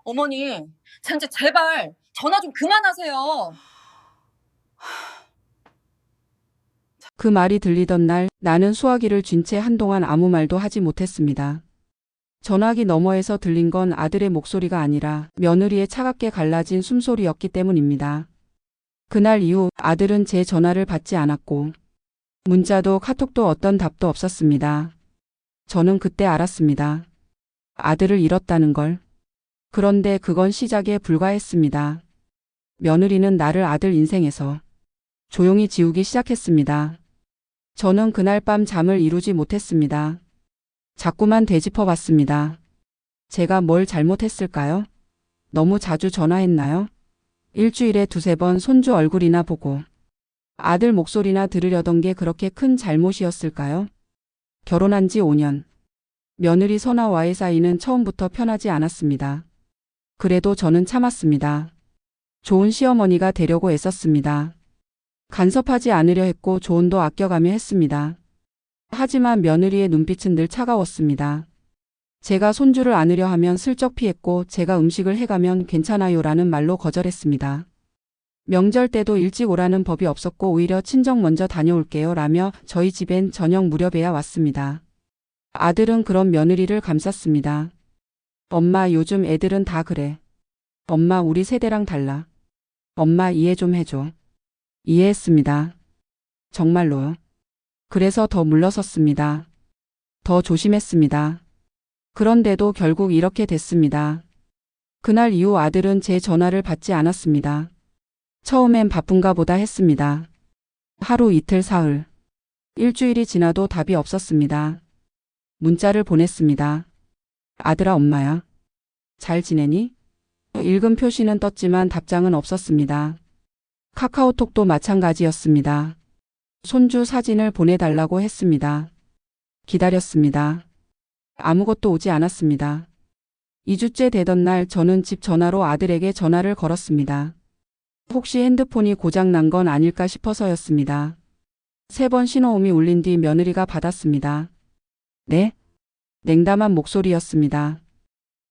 어머니, 진짜 제발 전화 좀 그만하세요. 그 말이 들리던 날 나는 수화기를 쥔 채 한동안 아무 말도 하지 못했습니다. 전화기 너머에서 들린 건 아들의 목소리가 아니라 며느리의 차갑게 갈라진 숨소리였기 때문입니다. 그날 이후 아들은 제 전화를 받지 않았고 문자도 카톡도 어떤 답도 없었습니다. 저는 그때 알았습니다. 아들을 잃었다는 걸. 그런데 그건 시작에 불과했습니다. 며느리는 나를 아들 인생에서 조용히 지우기 시작했습니다. 저는 그날 밤 잠을 이루지 못했습니다. 자꾸만 되짚어 봤습니다. 제가 뭘 잘못했을까요? 너무 자주 전화했나요? 일주일에 두세 번 손주 얼굴이나 보고 아들 목소리나 들으려던 게 그렇게 큰 잘못이었을까요? 결혼한 지 5년. 며느리 선아와의 사이는 처음부터 편하지 않았습니다. 그래도 저는 참았습니다. 좋은 시어머니가 되려고 애썼습니다. 간섭하지 않으려 했고 조언도 아껴가며 했습니다. 하지만 며느리의 눈빛은 늘 차가웠습니다. 제가 손주를 안으려 하면 슬쩍 피했고 제가 음식을 해가면 괜찮아요라는 말로 거절했습니다. 명절 때도 일찍 오라는 법이 없었고 오히려 친정 먼저 다녀올게요 라며 저희 집엔 저녁 무렵에야 왔습니다. 아들은 그런 며느리를 감쌌습니다. 엄마 요즘 애들은 다 그래. 엄마 우리 세대랑 달라. 엄마 이해 좀 해줘. 이해했습니다. 정말로요. 그래서 더 물러섰습니다. 더 조심했습니다. 그런데도 결국 이렇게 됐습니다. 그날 이후 아들은 제 전화를 받지 않았습니다. 처음엔 바쁜가 보다 했습니다. 하루 이틀 사흘. 일주일이 지나도 답이 없었습니다. 문자를 보냈습니다. 아들아 엄마야. 잘 지내니? 읽은 표시는 떴지만 답장은 없었습니다. 카카오톡도 마찬가지였습니다. 손주 사진을 보내달라고 했습니다. 기다렸습니다. 아무것도 오지 않았습니다. 2주째 되던 날 저는 집 전화로 아들에게 전화를 걸었습니다. 혹시 핸드폰이 고장난 건 아닐까 싶어서였습니다. 3번 신호음이 울린 뒤 며느리가 받았습니다. 네? 냉담한 목소리였습니다.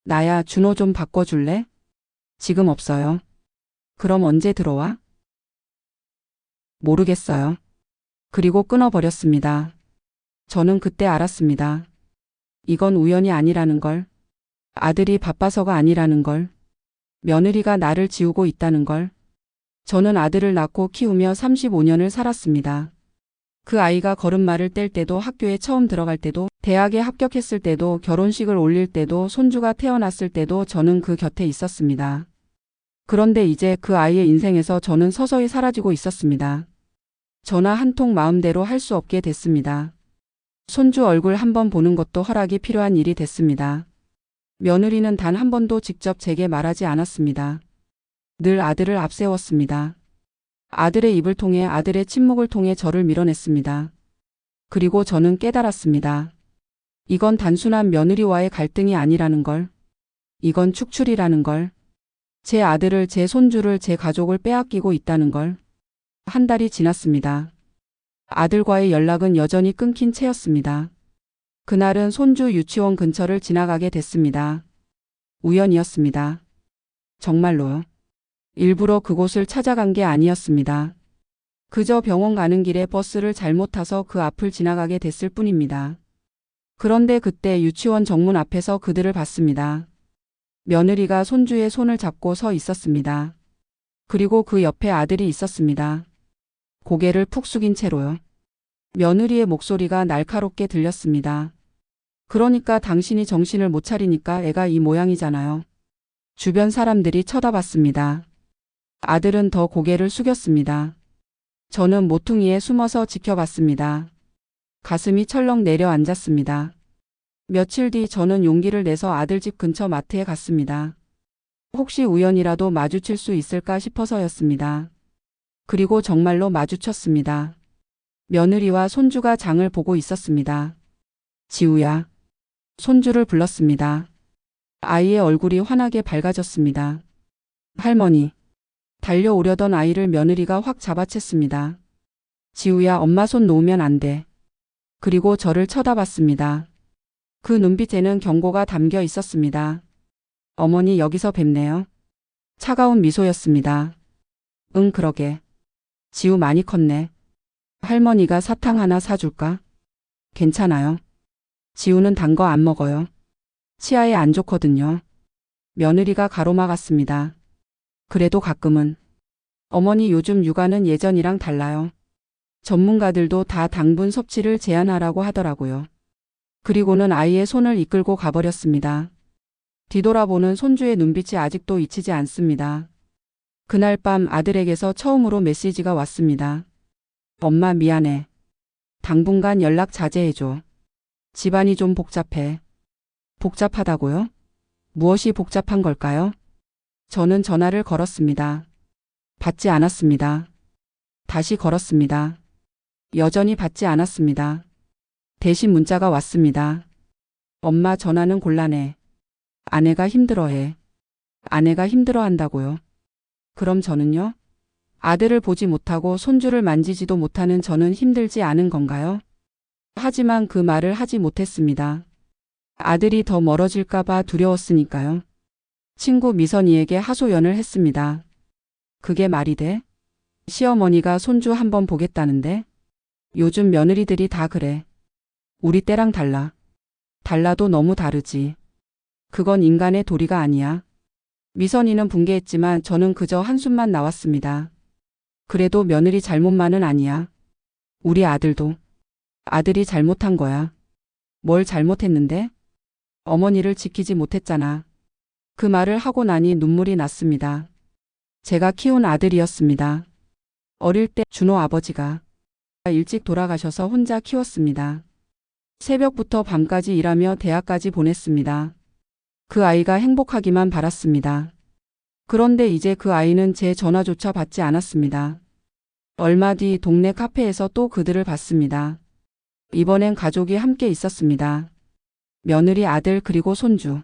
나야 준호 좀 바꿔줄래? 지금 없어요. 그럼 언제 들어와? 모르겠어요. 그리고 끊어버렸습니다. 저는 그때 알았습니다. 이건 우연이 아니라는 걸. 아들이 바빠서가 아니라는 걸. 며느리가 나를 지우고 있다는 걸. 저는 아들을 낳고 키우며 35년을 살았습니다. 그 아이가 걸음마를 뗄 때도 학교에 처음 들어갈 때도 대학에 합격했을 때도 결혼식을 올릴 때도 손주가 태어났을 때도 저는 그 곁에 있었습니다. 그런데 이제 그 아이의 인생에서 저는 서서히 사라지고 있었습니다. 전화 한 통 마음대로 할 수 없게 됐습니다. 손주 얼굴 한 번 보는 것도 허락이 필요한 일이 됐습니다. 며느리는 단 한 번도 직접 제게 말하지 않았습니다. 늘 아들을 앞세웠습니다. 아들의 입을 통해 아들의 침묵을 통해 저를 밀어냈습니다. 그리고 저는 깨달았습니다. 이건 단순한 며느리와의 갈등이 아니라는 걸. 이건 축출이라는 걸. 제 아들을, 제 손주를, 제 가족을 빼앗기고 있다는 걸. 한 달이 지났습니다. 아들과의 연락은 여전히 끊긴 채였습니다. 그날은 손주 유치원 근처를 지나가게 됐습니다. 우연이었습니다. 정말로요. 일부러 그곳을 찾아간 게 아니었습니다. 그저 병원 가는 길에 버스를 잘못 타서 그 앞을 지나가게 됐을 뿐입니다. 그런데 그때 유치원 정문 앞에서 그들을 봤습니다. 며느리가 손주의 손을 잡고 서 있었습니다. 그리고 그 옆에 아들이 있었습니다. 고개를 푹 숙인 채로요. 며느리의 목소리가 날카롭게 들렸습니다. 그러니까 당신이 정신을 못 차리니까 애가 이 모양이잖아요. 주변 사람들이 쳐다봤습니다. 아들은 더 고개를 숙였습니다. 저는 모퉁이에 숨어서 지켜봤습니다. 가슴이 철렁 내려앉았습니다. 며칠 뒤 저는 용기를 내서 아들 집 근처 마트에 갔습니다. 혹시 우연이라도 마주칠 수 있을까 싶어서였습니다. 그리고 정말로 마주쳤습니다. 며느리와 손주가 장을 보고 있었습니다. 지우야. 손주를 불렀습니다. 아이의 얼굴이 환하게 밝아졌습니다. 할머니. 달려오려던 아이를 며느리가 확 잡아챘습니다. 지우야, 엄마 손 놓으면 안 돼. 그리고 저를 쳐다봤습니다. 그 눈빛에는 경고가 담겨 있었습니다. 어머니 여기서 뵙네요. 차가운 미소였습니다. 응, 그러게. 지우 많이 컸네. 할머니가 사탕 하나 사줄까? 괜찮아요. 지우는 단 거 안 먹어요. 치아에 안 좋거든요. 며느리가 가로막았습니다. 그래도 가끔은. 어머니 요즘 육아는 예전이랑 달라요. 전문가들도 다 당분 섭취를 제한하라고 하더라고요. 그리고는 아이의 손을 이끌고 가버렸습니다. 뒤돌아보는 손주의 눈빛이 아직도 잊히지 않습니다. 그날 밤 아들에게서 처음으로 메시지가 왔습니다. 엄마 미안해. 당분간 연락 자제해줘. 집안이 좀 복잡해. 복잡하다고요? 무엇이 복잡한 걸까요? 저는 전화를 걸었습니다. 받지 않았습니다. 다시 걸었습니다. 여전히 받지 않았습니다. 대신 문자가 왔습니다. 엄마 전화는 곤란해. 아내가 힘들어해. 아내가 힘들어한다고요? 그럼 저는요? 아들을 보지 못하고 손주를 만지지도 못하는 저는 힘들지 않은 건가요? 하지만 그 말을 하지 못했습니다. 아들이 더 멀어질까봐 두려웠으니까요. 친구 미선이에게 하소연을 했습니다. 그게 말이 돼? 시어머니가 손주 한번 보겠다는데? 요즘 며느리들이 다 그래. 우리 때랑 달라. 달라도 너무 다르지. 그건 인간의 도리가 아니야. 미선이는 붕괴했지만 저는 그저 한숨만 나왔습니다. 그래도 며느리 잘못만은 아니야. 우리 아들도. 아들이 잘못한 거야. 뭘 잘못했는데? 어머니를 지키지 못했잖아. 그 말을 하고 나니 눈물이 났습니다. 제가 키운 아들이었습니다. 어릴 때 준호 아버지가 일찍 돌아가셔서 혼자 키웠습니다. 새벽부터 밤까지 일하며 대학까지 보냈습니다. 그 아이가 행복하기만 바랐습니다. 그런데 이제 그 아이는 제 전화조차 받지 않았습니다. 얼마 뒤 동네 카페에서 또 그들을 봤습니다. 이번엔 가족이 함께 있었습니다. 며느리, 아들 그리고 손주.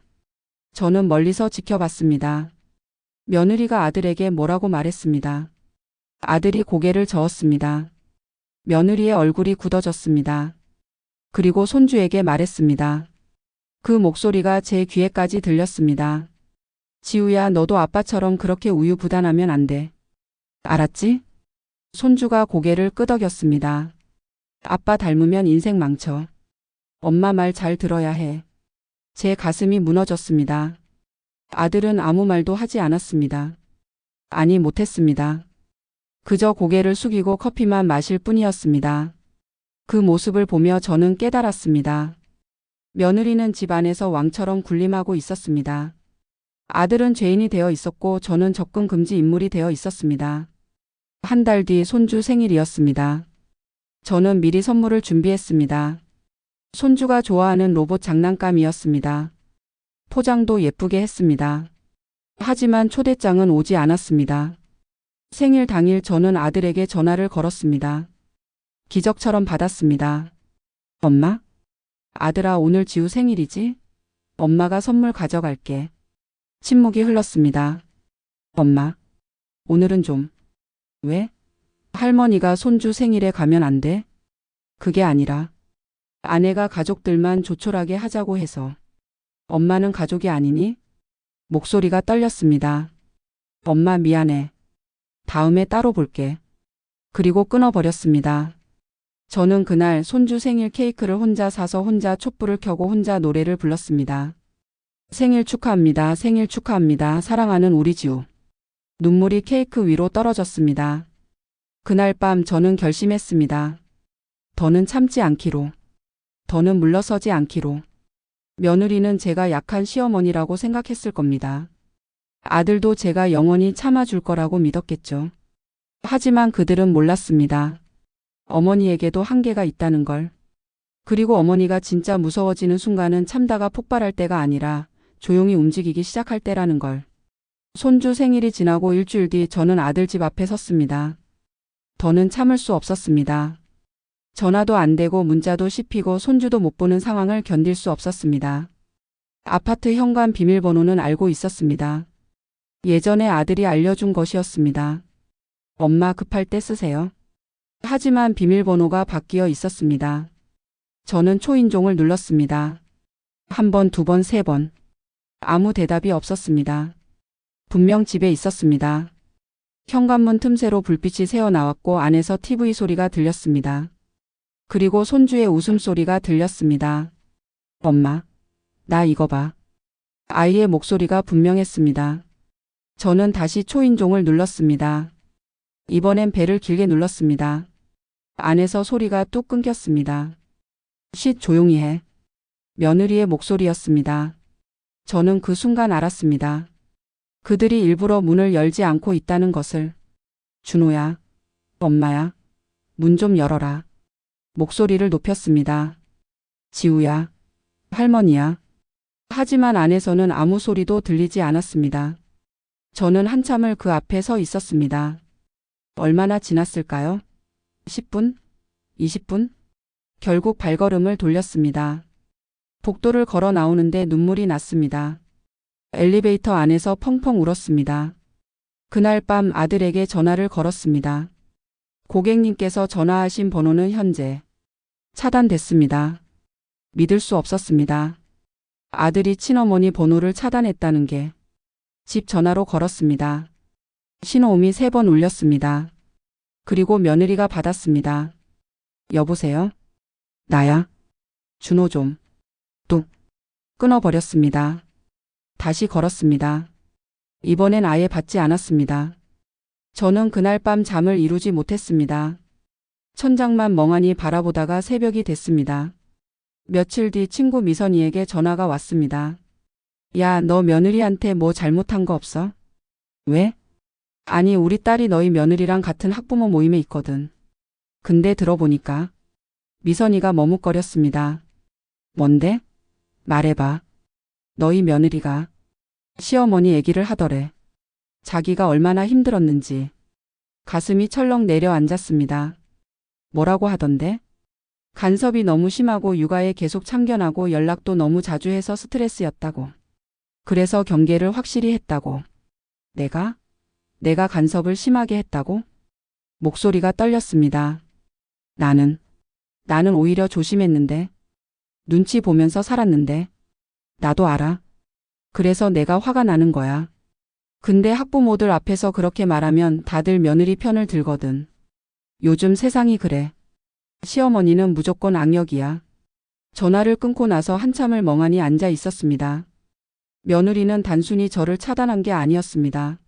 저는 멀리서 지켜봤습니다. 며느리가 아들에게 뭐라고 말했습니다. 아들이 고개를 저었습니다. 며느리의 얼굴이 굳어졌습니다. 그리고 손주에게 말했습니다. 그 목소리가 제 귀에까지 들렸습니다. 지우야, 너도 아빠처럼 그렇게 우유부단하면 안 돼. 알았지? 손주가 고개를 끄덕였습니다. 아빠 닮으면 인생 망쳐. 엄마 말 잘 들어야 해. 제 가슴이 무너졌습니다. 아들은 아무 말도 하지 않았습니다. 아니, 못했습니다. 그저 고개를 숙이고 커피만 마실 뿐이었습니다. 그 모습을 보며 저는 깨달았습니다. 며느리는 집안에서 왕처럼 군림하고 있었습니다. 아들은 죄인이 되어 있었고 저는 접근 금지 인물이 되어 있었습니다. 한 달 뒤 손주 생일이었습니다. 저는 미리 선물을 준비했습니다. 손주가 좋아하는 로봇 장난감이었습니다. 포장도 예쁘게 했습니다. 하지만 초대장은 오지 않았습니다. 생일 당일 저는 아들에게 전화를 걸었습니다. 기적처럼 받았습니다. 엄마? 아들아, 오늘 지우 생일이지? 엄마가 선물 가져갈게. 침묵이 흘렀습니다. 엄마, 오늘은 좀. 왜? 할머니가 손주 생일에 가면 안 돼? 그게 아니라 아내가 가족들만 조촐하게 하자고 해서. 엄마는 가족이 아니니? 목소리가 떨렸습니다. 엄마 미안해. 다음에 따로 볼게. 그리고 끊어버렸습니다. 저는 그날 손주 생일 케이크를 혼자 사서 혼자 촛불을 켜고 혼자 노래를 불렀습니다. 생일 축하합니다. 생일 축하합니다. 사랑하는 우리 지우. 눈물이 케이크 위로 떨어졌습니다. 그날 밤 저는 결심했습니다. 더는 참지 않기로. 더는 물러서지 않기로. 며느리는 제가 약한 시어머니라고 생각했을 겁니다. 아들도 제가 영원히 참아줄 거라고 믿었겠죠. 하지만 그들은 몰랐습니다. 어머니에게도 한계가 있다는 걸. 그리고 어머니가 진짜 무서워지는 순간은 참다가 폭발할 때가 아니라 조용히 움직이기 시작할 때라는 걸. 손주 생일이 지나고 일주일 뒤 저는 아들 집 앞에 섰습니다. 더는 참을 수 없었습니다. 전화도 안 되고 문자도 씹히고 손주도 못 보는 상황을 견딜 수 없었습니다. 아파트 현관 비밀번호는 알고 있었습니다. 예전에 아들이 알려준 것이었습니다. 엄마 급할 때 쓰세요. 하지만 비밀번호가 바뀌어 있었습니다. 저는 초인종을 눌렀습니다. 한 번, 두 번, 세 번. 아무 대답이 없었습니다. 분명 집에 있었습니다. 현관문 틈새로 불빛이 새어나왔고 안에서 TV 소리가 들렸습니다. 그리고 손주의 웃음소리가 들렸습니다. 엄마, 나 이거 봐. 아이의 목소리가 분명했습니다. 저는 다시 초인종을 눌렀습니다. 이번엔 벨을 길게 눌렀습니다. 안에서 소리가 뚝 끊겼습니다. 쉿, 조용히 해. 며느리의 목소리였습니다. 저는 그 순간 알았습니다. 그들이 일부러 문을 열지 않고 있다는 것을. 준호야, 엄마야, 문 좀 열어라. 목소리를 높였습니다. 지우야, 할머니야. 하지만 안에서는 아무 소리도 들리지 않았습니다. 저는 한참을 그 앞에 서 있었습니다. 얼마나 지났을까요? 10분? 20분? 결국 발걸음을 돌렸습니다. 복도를 걸어 나오는데 눈물이 났습니다. 엘리베이터 안에서 펑펑 울었습니다. 그날 밤 아들에게 전화를 걸었습니다. 고객님께서 전화하신 번호는 현재 차단됐습니다. 믿을 수 없었습니다. 아들이 친어머니 번호를 차단했다는 게. 집 전화로 걸었습니다. 신호음이 3번 울렸습니다. 그리고 며느리가 받았습니다. 여보세요? 나야. 준호 좀. 뚝. 끊어버렸습니다. 다시 걸었습니다. 이번엔 아예 받지 않았습니다. 저는 그날 밤 잠을 이루지 못했습니다. 천장만 멍하니 바라보다가 새벽이 됐습니다. 며칠 뒤 친구 미선이에게 전화가 왔습니다. 야, 너 며느리한테 뭐 잘못한 거 없어? 왜? 아니, 우리 딸이 너희 며느리랑 같은 학부모 모임에 있거든. 근데 들어보니까 미선이가 머뭇거렸습니다. 뭔데? 말해봐. 너희 며느리가 시어머니 얘기를 하더래. 자기가 얼마나 힘들었는지. 가슴이 철렁 내려앉았습니다. 뭐라고 하던데? 간섭이 너무 심하고 육아에 계속 참견하고 연락도 너무 자주 해서 스트레스였다고. 그래서 경계를 확실히 했다고. 내가 간섭을 심하게 했다고? 목소리가 떨렸습니다. 나는 오히려 조심했는데. 눈치 보면서 살았는데. 나도 알아. 그래서 내가 화가 나는 거야. 근데 학부모들 앞에서 그렇게 말하면 다들 며느리 편을 들거든. 요즘 세상이 그래. 시어머니는 무조건 악력이야. 전화를 끊고 나서 한참을 멍하니 앉아 있었습니다. 며느리는 단순히 저를 차단한 게 아니었습니다.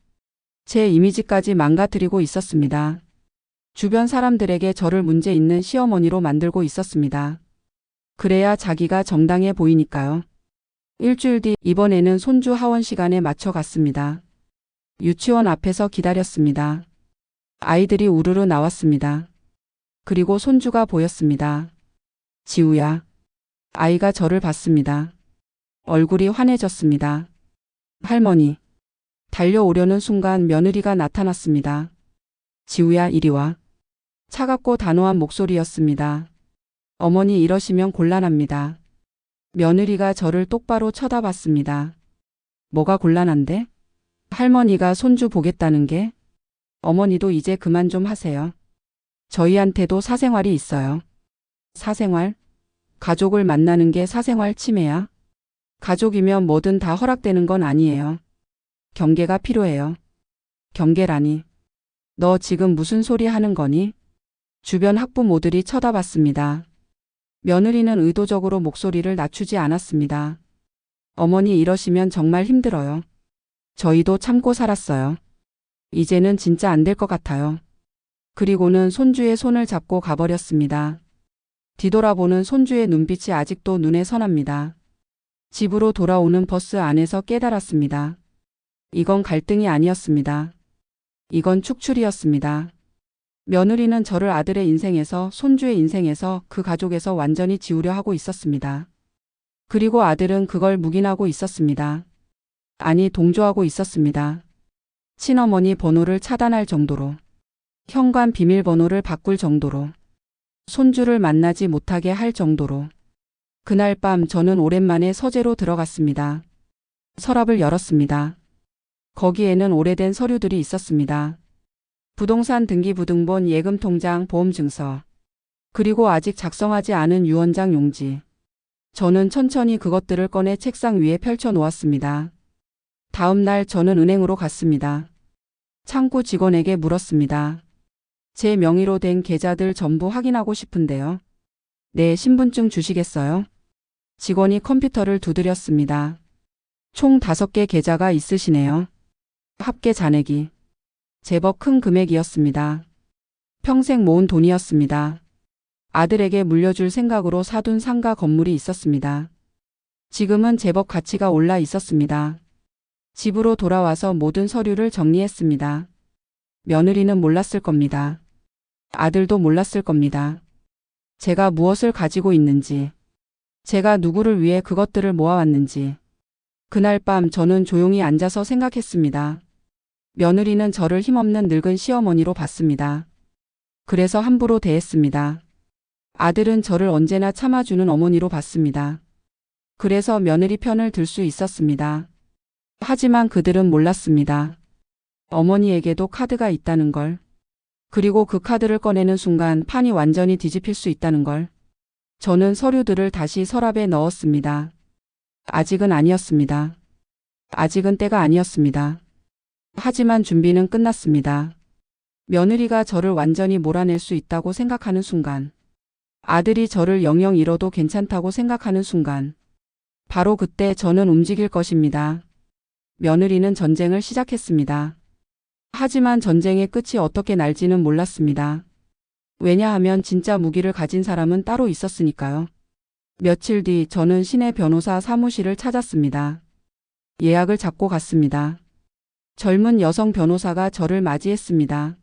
제 이미지까지 망가뜨리고 있었습니다. 주변 사람들에게 저를 문제 있는 시어머니로 만들고 있었습니다. 그래야 자기가 정당해 보이니까요. 일주일 뒤 이번에는 손주 하원 시간에 맞춰 갔습니다. 유치원 앞에서 기다렸습니다. 아이들이 우르르 나왔습니다. 그리고 손주가 보였습니다. 지우야. 아이가 저를 봤습니다. 얼굴이 환해졌습니다. 할머니. 달려오려는 순간 며느리가 나타났습니다. 지우야, 이리 와. 차갑고 단호한 목소리였습니다. 어머니 이러시면 곤란합니다. 며느리가 저를 똑바로 쳐다봤습니다. 뭐가 곤란한데? 할머니가 손주 보겠다는 게? 어머니도 이제 그만 좀 하세요. 저희한테도 사생활이 있어요. 사생활? 가족을 만나는 게 사생활 침해야? 가족이면 뭐든 다 허락되는 건 아니에요. 경계가 필요해요. 경계라니. 너 지금 무슨 소리 하는 거니? 주변 학부모들이 쳐다봤습니다. 며느리는 의도적으로 목소리를 낮추지 않았습니다. 어머니 이러시면 정말 힘들어요. 저희도 참고 살았어요. 이제는 진짜 안 될 것 같아요. 그리고는 손주의 손을 잡고 가버렸습니다. 뒤돌아보는 손주의 눈빛이 아직도 눈에 선합니다. 집으로 돌아오는 버스 안에서 깨달았습니다. 이건 갈등이 아니었습니다. 이건 축출이었습니다. 며느리는 저를 아들의 인생에서, 손주의 인생에서, 그 가족에서 완전히 지우려 하고 있었습니다. 그리고 아들은 그걸 묵인하고 있었습니다. 아니, 동조하고 있었습니다. 친어머니 번호를 차단할 정도로, 현관 비밀번호를 바꿀 정도로, 손주를 만나지 못하게 할 정도로. 그날 밤 저는 오랜만에 서재로 들어갔습니다. 서랍을 열었습니다. 거기에는 오래된 서류들이 있었습니다. 부동산 등기부등본, 예금통장, 보험증서, 그리고 아직 작성하지 않은 유언장 용지. 저는 천천히 그것들을 꺼내 책상 위에 펼쳐 놓았습니다. 다음 날 저는 은행으로 갔습니다. 창구 직원에게 물었습니다. 제 명의로 된 계좌들 전부 확인하고 싶은데요. 네, 신분증 주시겠어요? 직원이 컴퓨터를 두드렸습니다. 총 5개 계좌가 있으시네요. 합계 잔액이 제법 큰 금액이었습니다. 평생 모은 돈이었습니다. 아들에게 물려줄 생각으로 사둔 상가 건물이 있었습니다. 지금은 제법 가치가 올라 있었습니다. 집으로 돌아와서 모든 서류를 정리했습니다. 며느리는 몰랐을 겁니다. 아들도 몰랐을 겁니다. 제가 무엇을 가지고 있는지, 제가 누구를 위해 그것들을 모아왔는지. 그날 밤 저는 조용히 앉아서 생각했습니다. 며느리는 저를 힘없는 늙은 시어머니로 봤습니다. 그래서 함부로 대했습니다. 아들은 저를 언제나 참아주는 어머니로 봤습니다. 그래서 며느리 편을 들 수 있었습니다. 하지만 그들은 몰랐습니다. 어머니에게도 카드가 있다는 걸. 그리고 그 카드를 꺼내는 순간 판이 완전히 뒤집힐 수 있다는 걸. 저는 서류들을 다시 서랍에 넣었습니다. 아직은 아니었습니다. 아직은 때가 아니었습니다. 하지만 준비는 끝났습니다. 며느리가 저를 완전히 몰아낼 수 있다고 생각하는 순간, 아들이 저를 영영 잃어도 괜찮다고 생각하는 순간, 바로 그때 저는 움직일 것입니다. 며느리는 전쟁을 시작했습니다. 하지만 전쟁의 끝이 어떻게 날지는 몰랐습니다. 왜냐하면 진짜 무기를 가진 사람은 따로 있었으니까요. 며칠 뒤 저는 시내 변호사 사무실을 찾았습니다. 예약을 잡고 갔습니다. 젊은 여성 변호사가 저를 맞이했습니다.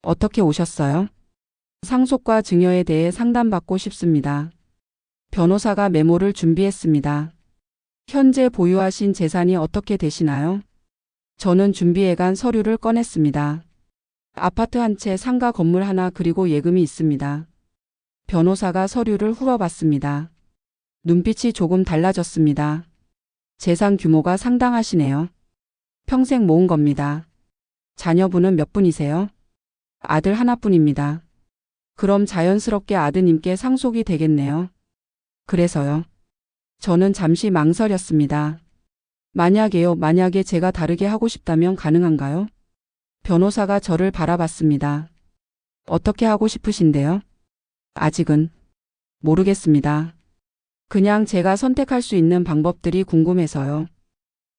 어떻게 오셨어요? 상속과 증여에 대해 상담받고 싶습니다. 변호사가 메모를 준비했습니다. 현재 보유하신 재산이 어떻게 되시나요? 저는 준비해간 서류를 꺼냈습니다. 아파트 한 채, 상가 건물 하나, 그리고 예금이 있습니다. 변호사가 서류를 훑어봤습니다. 눈빛이 조금 달라졌습니다. 재산 규모가 상당하시네요. 평생 모은 겁니다. 자녀분은 몇 분이세요? 아들 하나뿐입니다. 그럼 자연스럽게 아드님께 상속이 되겠네요. 그래서요. 저는 잠시 망설였습니다. 만약에 제가 다르게 하고 싶다면 가능한가요? 변호사가 저를 바라봤습니다. 어떻게 하고 싶으신데요? 아직은 모르겠습니다. 그냥 제가 선택할 수 있는 방법들이 궁금해서요.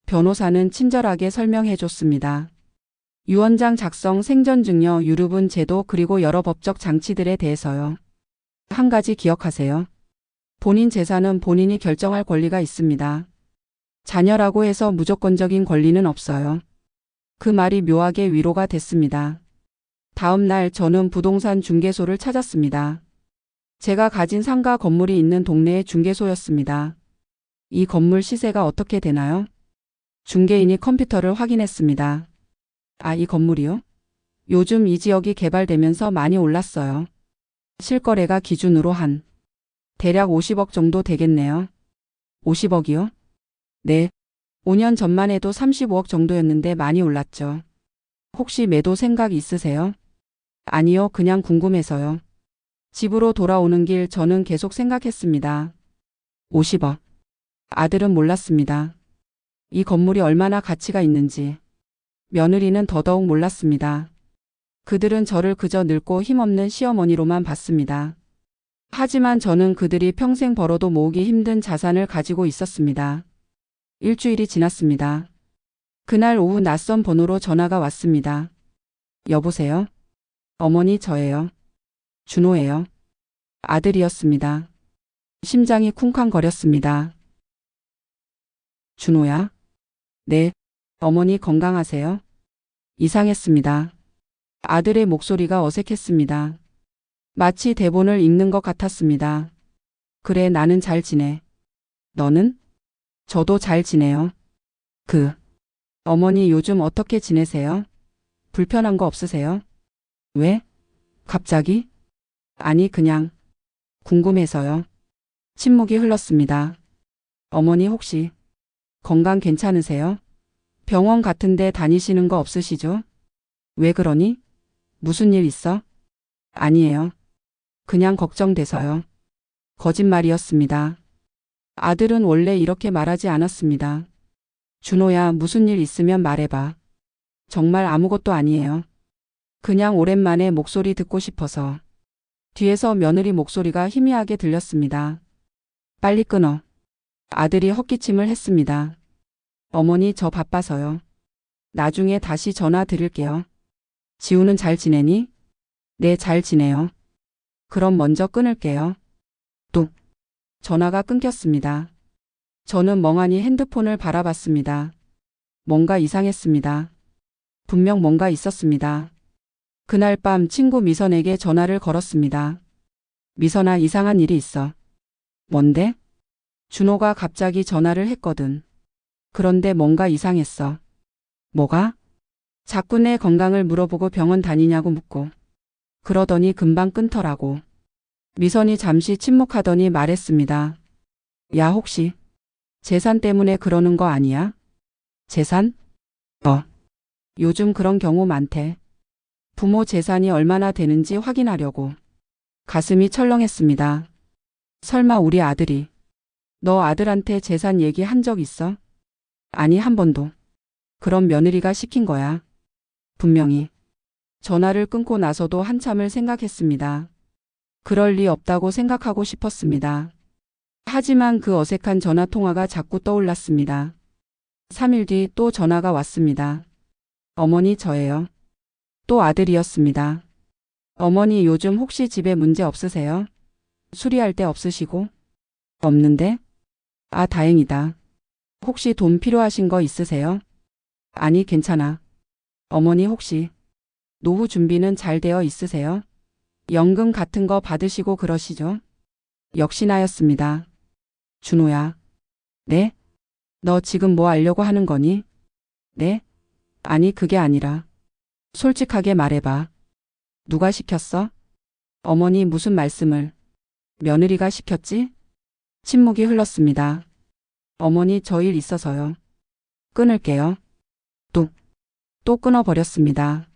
변호사는 친절하게 설명해 줬습니다. 유언장 작성, 생전증여, 유류분 제도, 그리고 여러 법적 장치들에 대해서요. 한 가지 기억하세요. 본인 재산은 본인이 결정할 권리가 있습니다. 자녀라고 해서 무조건적인 권리는 없어요. 그 말이 묘하게 위로가 됐습니다. 다음 날 저는 부동산 중개소를 찾았습니다. 제가 가진 상가 건물이 있는 동네의 중개소였습니다. 이 건물 시세가 어떻게 되나요? 중개인이 컴퓨터를 확인했습니다. 아, 이 건물이요? 요즘 이 지역이 개발되면서 많이 올랐어요. 실거래가 기준으로 한 대략 50억 정도 되겠네요. 50억이요? 네. 5년 전만 해도 35억 정도였는데 많이 올랐죠. 혹시 매도 생각 있으세요? 아니요, 그냥 궁금해서요. 집으로 돌아오는 길 저는 계속 생각했습니다. 50억. 아들은 몰랐습니다. 이 건물이 얼마나 가치가 있는지. 며느리는 더더욱 몰랐습니다. 그들은 저를 그저 늙고 힘없는 시어머니로만 봤습니다. 하지만 저는 그들이 평생 벌어도 모으기 힘든 자산을 가지고 있었습니다. 일주일이 지났습니다. 그날 오후 낯선 번호로 전화가 왔습니다. 여보세요? 어머니, 저예요. 준호예요. 아들이었습니다. 심장이 쿵쾅거렸습니다. 준호야? 네. 어머니 건강하세요? 이상했습니다. 아들의 목소리가 어색했습니다. 마치 대본을 읽는 것 같았습니다. 그래, 나는 잘 지내. 너는? 저도 잘 지내요. 어머니 요즘 어떻게 지내세요? 불편한 거 없으세요? 왜? 갑자기? 아니, 그냥 궁금해서요. 침묵이 흘렀습니다. 어머니 혹시 건강 괜찮으세요? 병원 같은 데 다니시는 거 없으시죠? 왜 그러니? 무슨 일 있어? 아니에요. 그냥 걱정돼서요. 거짓말이었습니다. 아들은 원래 이렇게 말하지 않았습니다. 준호야, 무슨 일 있으면 말해봐. 정말 아무것도 아니에요. 그냥 오랜만에 목소리 듣고 싶어서. 뒤에서 며느리 목소리가 희미하게 들렸습니다. 빨리 끊어. 아들이 헛기침을 했습니다. 어머니, 저 바빠서요. 나중에 다시 전화 드릴게요. 지우는 잘 지내니? 네, 잘 지내요. 그럼 먼저 끊을게요. 뚝. 전화가 끊겼습니다. 저는 멍하니 핸드폰을 바라봤습니다. 뭔가 이상했습니다. 분명 뭔가 있었습니다. 그날 밤 친구 미선에게 전화를 걸었습니다. 미선아, 이상한 일이 있어. 뭔데? 준호가 갑자기 전화를 했거든. 그런데 뭔가 이상했어. 뭐가? 자꾸 내 건강을 물어보고 병원 다니냐고 묻고. 그러더니 금방 끊더라고. 미선이 잠시 침묵하더니 말했습니다. 야, 혹시 재산 때문에 그러는 거 아니야? 재산? 요즘 그런 경우 많대. 부모 재산이 얼마나 되는지 확인하려고. 가슴이 철렁했습니다. 설마 우리 아들이. 너 아들한테 재산 얘기한 적 있어? 아니, 한 번도. 그럼 며느리가 시킨 거야. 분명히. 전화를 끊고 나서도 한참을 생각했습니다. 그럴 리 없다고 생각하고 싶었습니다. 하지만 그 어색한 전화 통화가 자꾸 떠올랐습니다. 3일 뒤 또 전화가 왔습니다. 어머니, 저예요. 또 아들이었습니다. 어머니, 요즘 혹시 집에 문제 없으세요? 수리할 데 없으시고? 없는데? 아, 다행이다. 혹시 돈 필요하신 거 있으세요? 아니, 괜찮아. 어머니, 혹시 노후 준비는 잘 되어 있으세요? 연금 같은 거 받으시고 그러시죠? 역시 나였습니다. 준호야. 네? 너 지금 뭐 하려고 하는 거니? 네? 아니, 그게 아니라. 솔직하게 말해봐. 누가 시켰어? 어머니, 무슨 말씀을? 며느리가 시켰지? 침묵이 흘렀습니다. 어머니, 저 일 있어서요. 끊을게요. 또 끊어버렸습니다.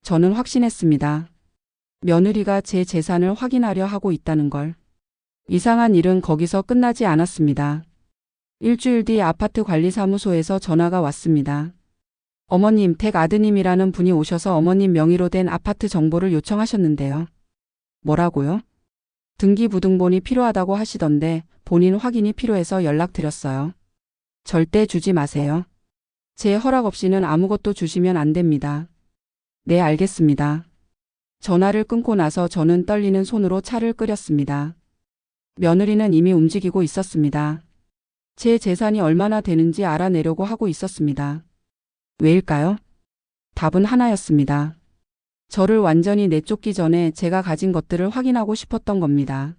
저는 확신했습니다. 며느리가 제 재산을 확인하려 하고 있다는 걸. 이상한 일은 거기서 끝나지 않았습니다. 일주일 뒤 아파트 관리사무소에서 전화가 왔습니다. 어머님, 댁 아드님이라는 분이 오셔서 어머님 명의로 된 아파트 정보를 요청하셨는데요. 뭐라고요? 등기부등본이 필요하다고 하시던데 본인 확인이 필요해서 연락드렸어요. 절대 주지 마세요. 제 허락 없이는 아무것도 주시면 안 됩니다. 네, 알겠습니다. 전화를 끊고 나서 저는 떨리는 손으로 차를 끓였습니다. 며느리는 이미 움직이고 있었습니다. 제 재산이 얼마나 되는지 알아내려고 하고 있었습니다. 왜일까요? 답은 하나였습니다. 저를 완전히 내쫓기 전에 제가 가진 것들을 확인하고 싶었던 겁니다.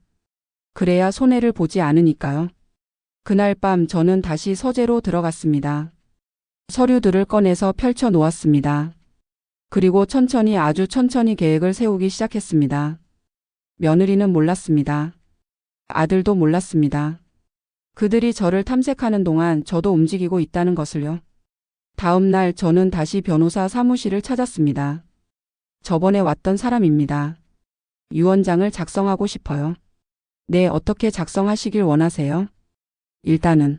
그래야 손해를 보지 않으니까요. 그날 밤 저는 다시 서재로 들어갔습니다. 서류들을 꺼내서 펼쳐 놓았습니다. 그리고 천천히, 아주 천천히 계획을 세우기 시작했습니다. 며느리는 몰랐습니다. 아들도 몰랐습니다. 그들이 저를 탐색하는 동안 저도 움직이고 있다는 것을요. 다음 날 저는 다시 변호사 사무실을 찾았습니다. 저번에 왔던 사람입니다. 유언장을 작성하고 싶어요. 네, 어떻게 작성하시길 원하세요? 일단은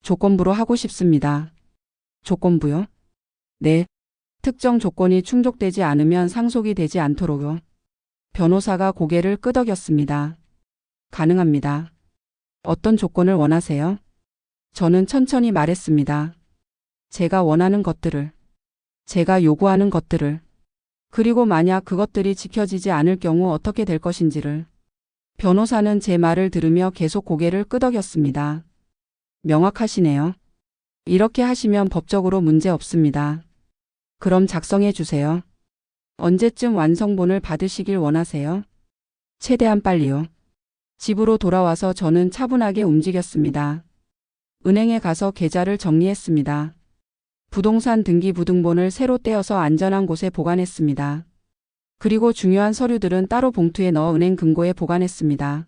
조건부로 하고 싶습니다. 조건부요? 네. 특정 조건이 충족되지 않으면 상속이 되지 않도록요. 변호사가 고개를 끄덕였습니다. 가능합니다. 어떤 조건을 원하세요? 저는 천천히 말했습니다. 제가 원하는 것들을, 제가 요구하는 것들을, 그리고 만약 그것들이 지켜지지 않을 경우 어떻게 될 것인지를. 변호사는 제 말을 들으며 계속 고개를 끄덕였습니다. 명확하시네요. 이렇게 하시면 법적으로 문제 없습니다. 그럼 작성해 주세요. 언제쯤 완성본을 받으시길 원하세요? 최대한 빨리요. 집으로 돌아와서 저는 차분하게 움직였습니다. 은행에 가서 계좌를 정리했습니다. 부동산 등기부등본을 새로 떼어서 안전한 곳에 보관했습니다. 그리고 중요한 서류들은 따로 봉투에 넣어 은행 금고에 보관했습니다.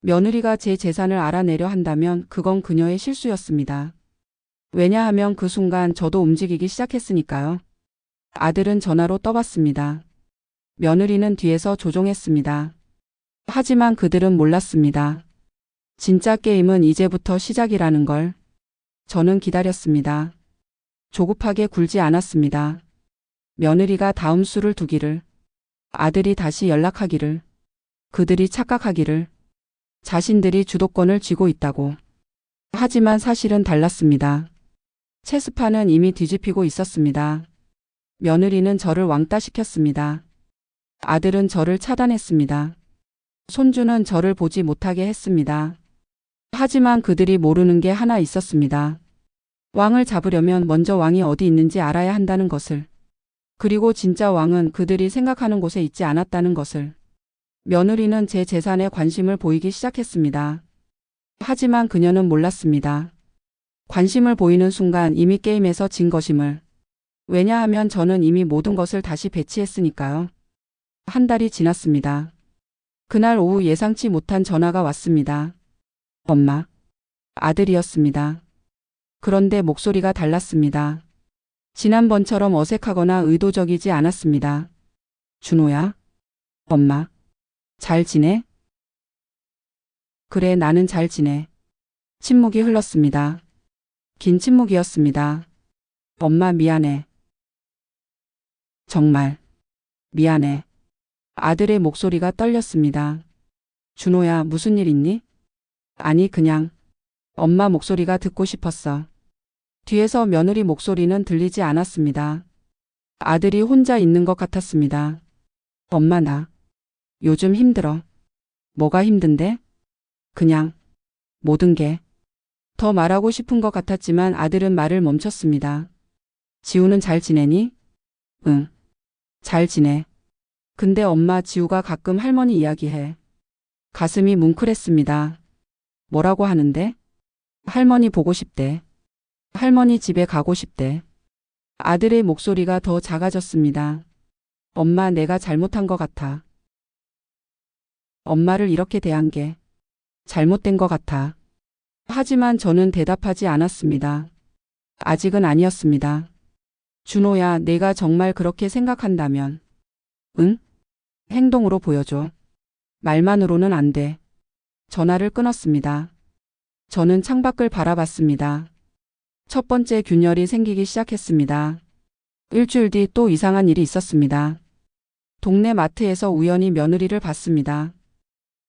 며느리가 제 재산을 알아내려 한다면 그건 그녀의 실수였습니다. 왜냐하면 그 순간 저도 움직이기 시작했으니까요. 아들은 전화로 떠봤습니다. 며느리는 뒤에서 조종했습니다. 하지만 그들은 몰랐습니다. 진짜 게임은 이제부터 시작이라는 걸. 저는 기다렸습니다. 조급하게 굴지 않았습니다. 며느리가 다음 수를 두기를, 아들이 다시 연락하기를, 그들이 착각하기를, 자신들이 주도권을 쥐고 있다고. 하지만 사실은 달랐습니다. 체스판은 이미 뒤집히고 있었습니다. 며느리는 저를 왕따시켰습니다. 아들은 저를 차단했습니다. 손주는 저를 보지 못하게 했습니다. 하지만 그들이 모르는 게 하나 있었습니다. 왕을 잡으려면 먼저 왕이 어디 있는지 알아야 한다는 것을. 그리고 진짜 왕은 그들이 생각하는 곳에 있지 않았다는 것을. 며느리는 제 재산에 관심을 보이기 시작했습니다. 하지만 그녀는 몰랐습니다. 관심을 보이는 순간 이미 게임에서 진 것임을. 왜냐하면 저는 이미 모든 것을 다시 배치했으니까요. 한 달이 지났습니다. 그날 오후 예상치 못한 전화가 왔습니다. 엄마. 아들이었습니다. 그런데 목소리가 달랐습니다. 지난번처럼 어색하거나 의도적이지 않았습니다. 준호야? 엄마. 잘 지내? 그래, 나는 잘 지내. 침묵이 흘렀습니다. 긴 침묵이었습니다. 엄마 미안해. 정말 미안해. 아들의 목소리가 떨렸습니다. 준호야, 무슨 일 있니? 아니, 그냥 엄마 목소리가 듣고 싶었어. 뒤에서 며느리 목소리는 들리지 않았습니다. 아들이 혼자 있는 것 같았습니다. 엄마, 나 요즘 힘들어. 뭐가 힘든데? 그냥 모든 게. 더 말하고 싶은 것 같았지만 아들은 말을 멈췄습니다. 지우는 잘 지내니? 응. 잘 지내. 근데 엄마, 지우가 가끔 할머니 이야기해. 가슴이 뭉클했습니다. 뭐라고 하는데? 할머니 보고 싶대. 할머니 집에 가고 싶대. 아들의 목소리가 더 작아졌습니다. 엄마, 내가 잘못한 것 같아. 엄마를 이렇게 대한 게 잘못된 것 같아. 하지만 저는 대답하지 않았습니다. 아직은 아니었습니다. 준호야, 내가 정말 그렇게 생각한다면. 응? 행동으로 보여줘. 말만으로는 안 돼. 전화를 끊었습니다. 저는 창밖을 바라봤습니다. 첫 번째 균열이 생기기 시작했습니다. 일주일 뒤 또 이상한 일이 있었습니다. 동네 마트에서 우연히 며느리를 봤습니다.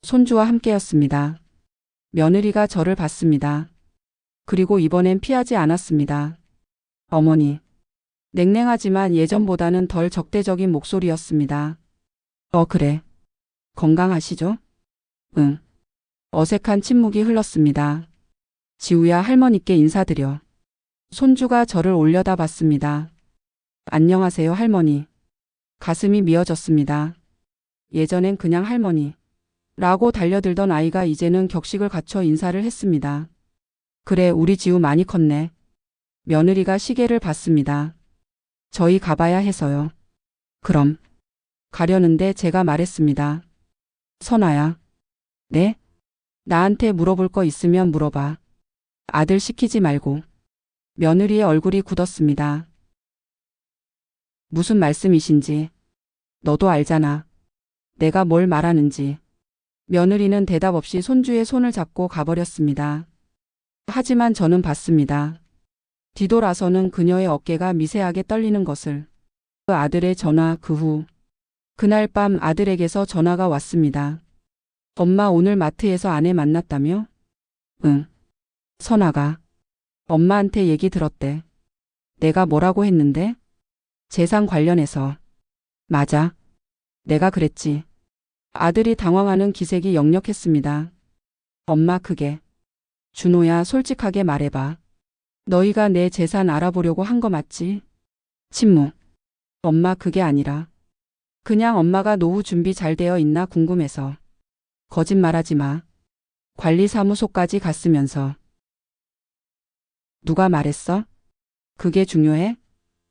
손주와 함께였습니다. 며느리가 저를 봤습니다. 그리고 이번엔 피하지 않았습니다. 어머니. 냉랭하지만 예전보다는 덜 적대적인 목소리였습니다. 그래. 건강하시죠? 응. 어색한 침묵이 흘렀습니다. 지우야, 할머니께 인사드려. 손주가 저를 올려다봤습니다. 안녕하세요, 할머니. 가슴이 미어졌습니다. 예전엔 그냥 할머니 라고 달려들던 아이가 이제는 격식을 갖춰 인사를 했습니다. 그래, 우리 지우 많이 컸네. 며느리가 시계를 봤습니다. 저희 가봐야 해서요. 그럼. 가려는데 제가 말했습니다. 선아야. 네? 나한테 물어볼 거 있으면 물어봐. 아들 시키지 말고. 며느리의 얼굴이 굳었습니다. 무슨 말씀이신지. 너도 알잖아. 내가 뭘 말하는지. 며느리는 대답 없이 손주의 손을 잡고 가버렸습니다. 하지만 저는 봤습니다. 뒤돌아서는 그녀의 어깨가 미세하게 떨리는 것을. 그 아들의 전화 그 후. 그날 밤 아들에게서 전화가 왔습니다. 엄마, 오늘 마트에서 아내 만났다며? 응. 선아가 엄마한테 얘기 들었대. 내가 뭐라고 했는데? 재산 관련해서. 맞아. 내가 그랬지. 아들이 당황하는 기색이 역력했습니다. 엄마, 그게. 준호야, 솔직하게 말해봐. 너희가 내 재산 알아보려고 한 거 맞지? 침묵. 엄마, 그게 아니라. 그냥 엄마가 노후 준비 잘 되어 있나 궁금해서. 거짓말하지 마. 관리사무소까지 갔으면서. 누가 말했어? 그게 중요해?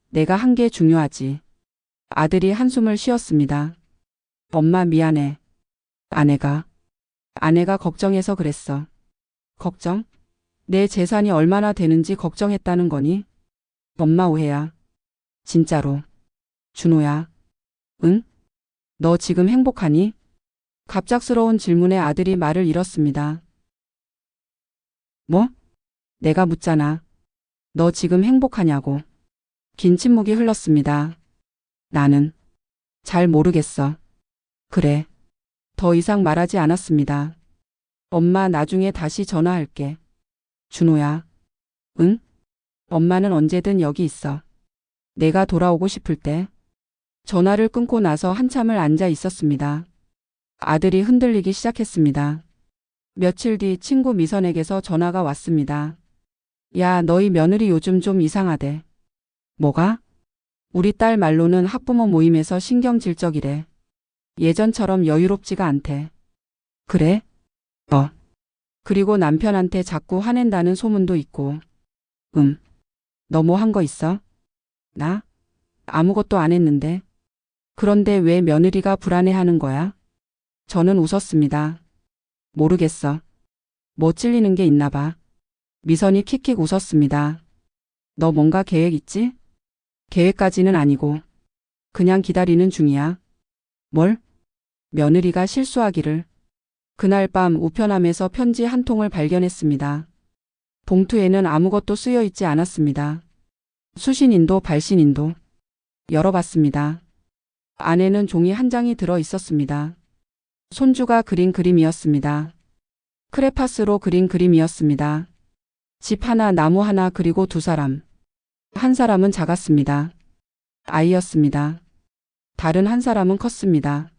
내가 한 게 중요하지. 아들이 한숨을 쉬었습니다. 엄마, 미안해. 아내가 걱정해서 그랬어. 걱정? 내 재산이 얼마나 되는지 걱정했다는 거니? 엄마, 오해야. 진짜로. 준호야. 응? 너 지금 행복하니? 갑작스러운 질문에 아들이 말을 잃었습니다. 뭐? 내가 묻잖아. 너 지금 행복하냐고. 긴 침묵이 흘렀습니다. 나는 잘 모르겠어. 그래. 더 이상 말하지 않았습니다. 엄마 나중에 다시 전화할게. 준호야. 응? 엄마는 언제든 여기 있어. 내가 돌아오고 싶을 때. 전화를 끊고 나서 한참을 앉아 있었습니다. 아들이 흔들리기 시작했습니다. 며칠 뒤 친구 미선에게서 전화가 왔습니다. 야, 너희 며느리 요즘 좀 이상하대. 뭐가? 우리 딸 말로는 학부모 모임에서 신경질적이래. 예전처럼 여유롭지가 않대. 그래? 그리고 남편한테 자꾸 화낸다는 소문도 있고. 너 뭐 한 거 있어? 나? 아무것도 안 했는데. 그런데 왜 며느리가 불안해하는 거야? 저는 웃었습니다. 모르겠어. 뭐 찔리는 게 있나 봐. 미선이 킥킥 웃었습니다. 너 뭔가 계획 있지? 계획까지는 아니고. 그냥 기다리는 중이야. 뭘? 며느리가 실수하기를. 그날 밤 우편함에서 편지 한 통을 발견했습니다. 봉투에는 아무것도 쓰여 있지 않았습니다. 수신인도 발신인도. 열어봤습니다. 안에는 종이 한 장이 들어 있었습니다. 손주가 그린 그림이었습니다. 크레파스로 그린 그림이었습니다. 집 하나, 나무 하나, 그리고 두 사람. 한 사람은 작았습니다. 아이였습니다. 다른 한 사람은 컸습니다.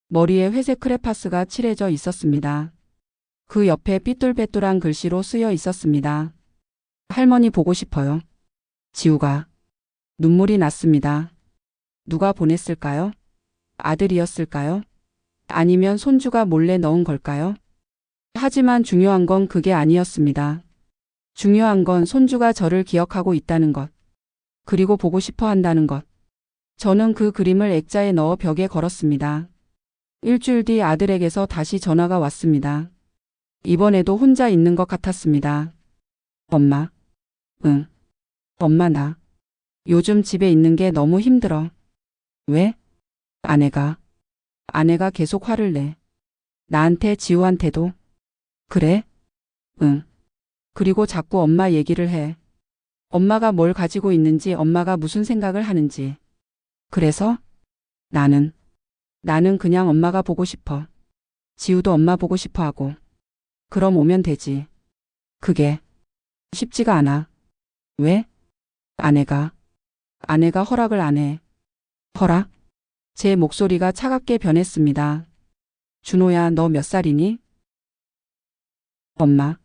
머리에 회색 크레파스가 칠해져 있었습니다. 그 옆에 삐뚤빼뚤한 글씨로 쓰여 있었습니다. 할머니 보고 싶어요. 지우가. 눈물이 났습니다. 누가 보냈을까요? 아들이었을까요? 아니면 손주가 몰래 넣은 걸까요? 하지만 중요한 건 그게 아니었습니다. 중요한 건 손주가 저를 기억하고 있다는 것. 그리고 보고 싶어 한다는 것. 저는 그 그림을 액자에 넣어 벽에 걸었습니다. 일주일 뒤 아들에게서 다시 전화가 왔습니다. 이번에도 혼자 있는 것 같았습니다. 엄마. 응. 엄마 나. 요즘 집에 있는 게 너무 힘들어. 왜? 아내가 계속 화를 내. 나한테 지우한테도. 그래? 응. 그리고 자꾸 엄마 얘기를 해. 엄마가 뭘 가지고 있는지, 엄마가 무슨 생각을 하는지. 그래서? 나는 그냥 엄마가 보고 싶어. 지우도 엄마 보고 싶어 하고. 그럼 오면 되지. 그게 쉽지가 않아. 왜? 아내가 허락을 안 해. 허락? 제 목소리가 차갑게 변했습니다. 준호야, 너 몇 살이니? 엄마.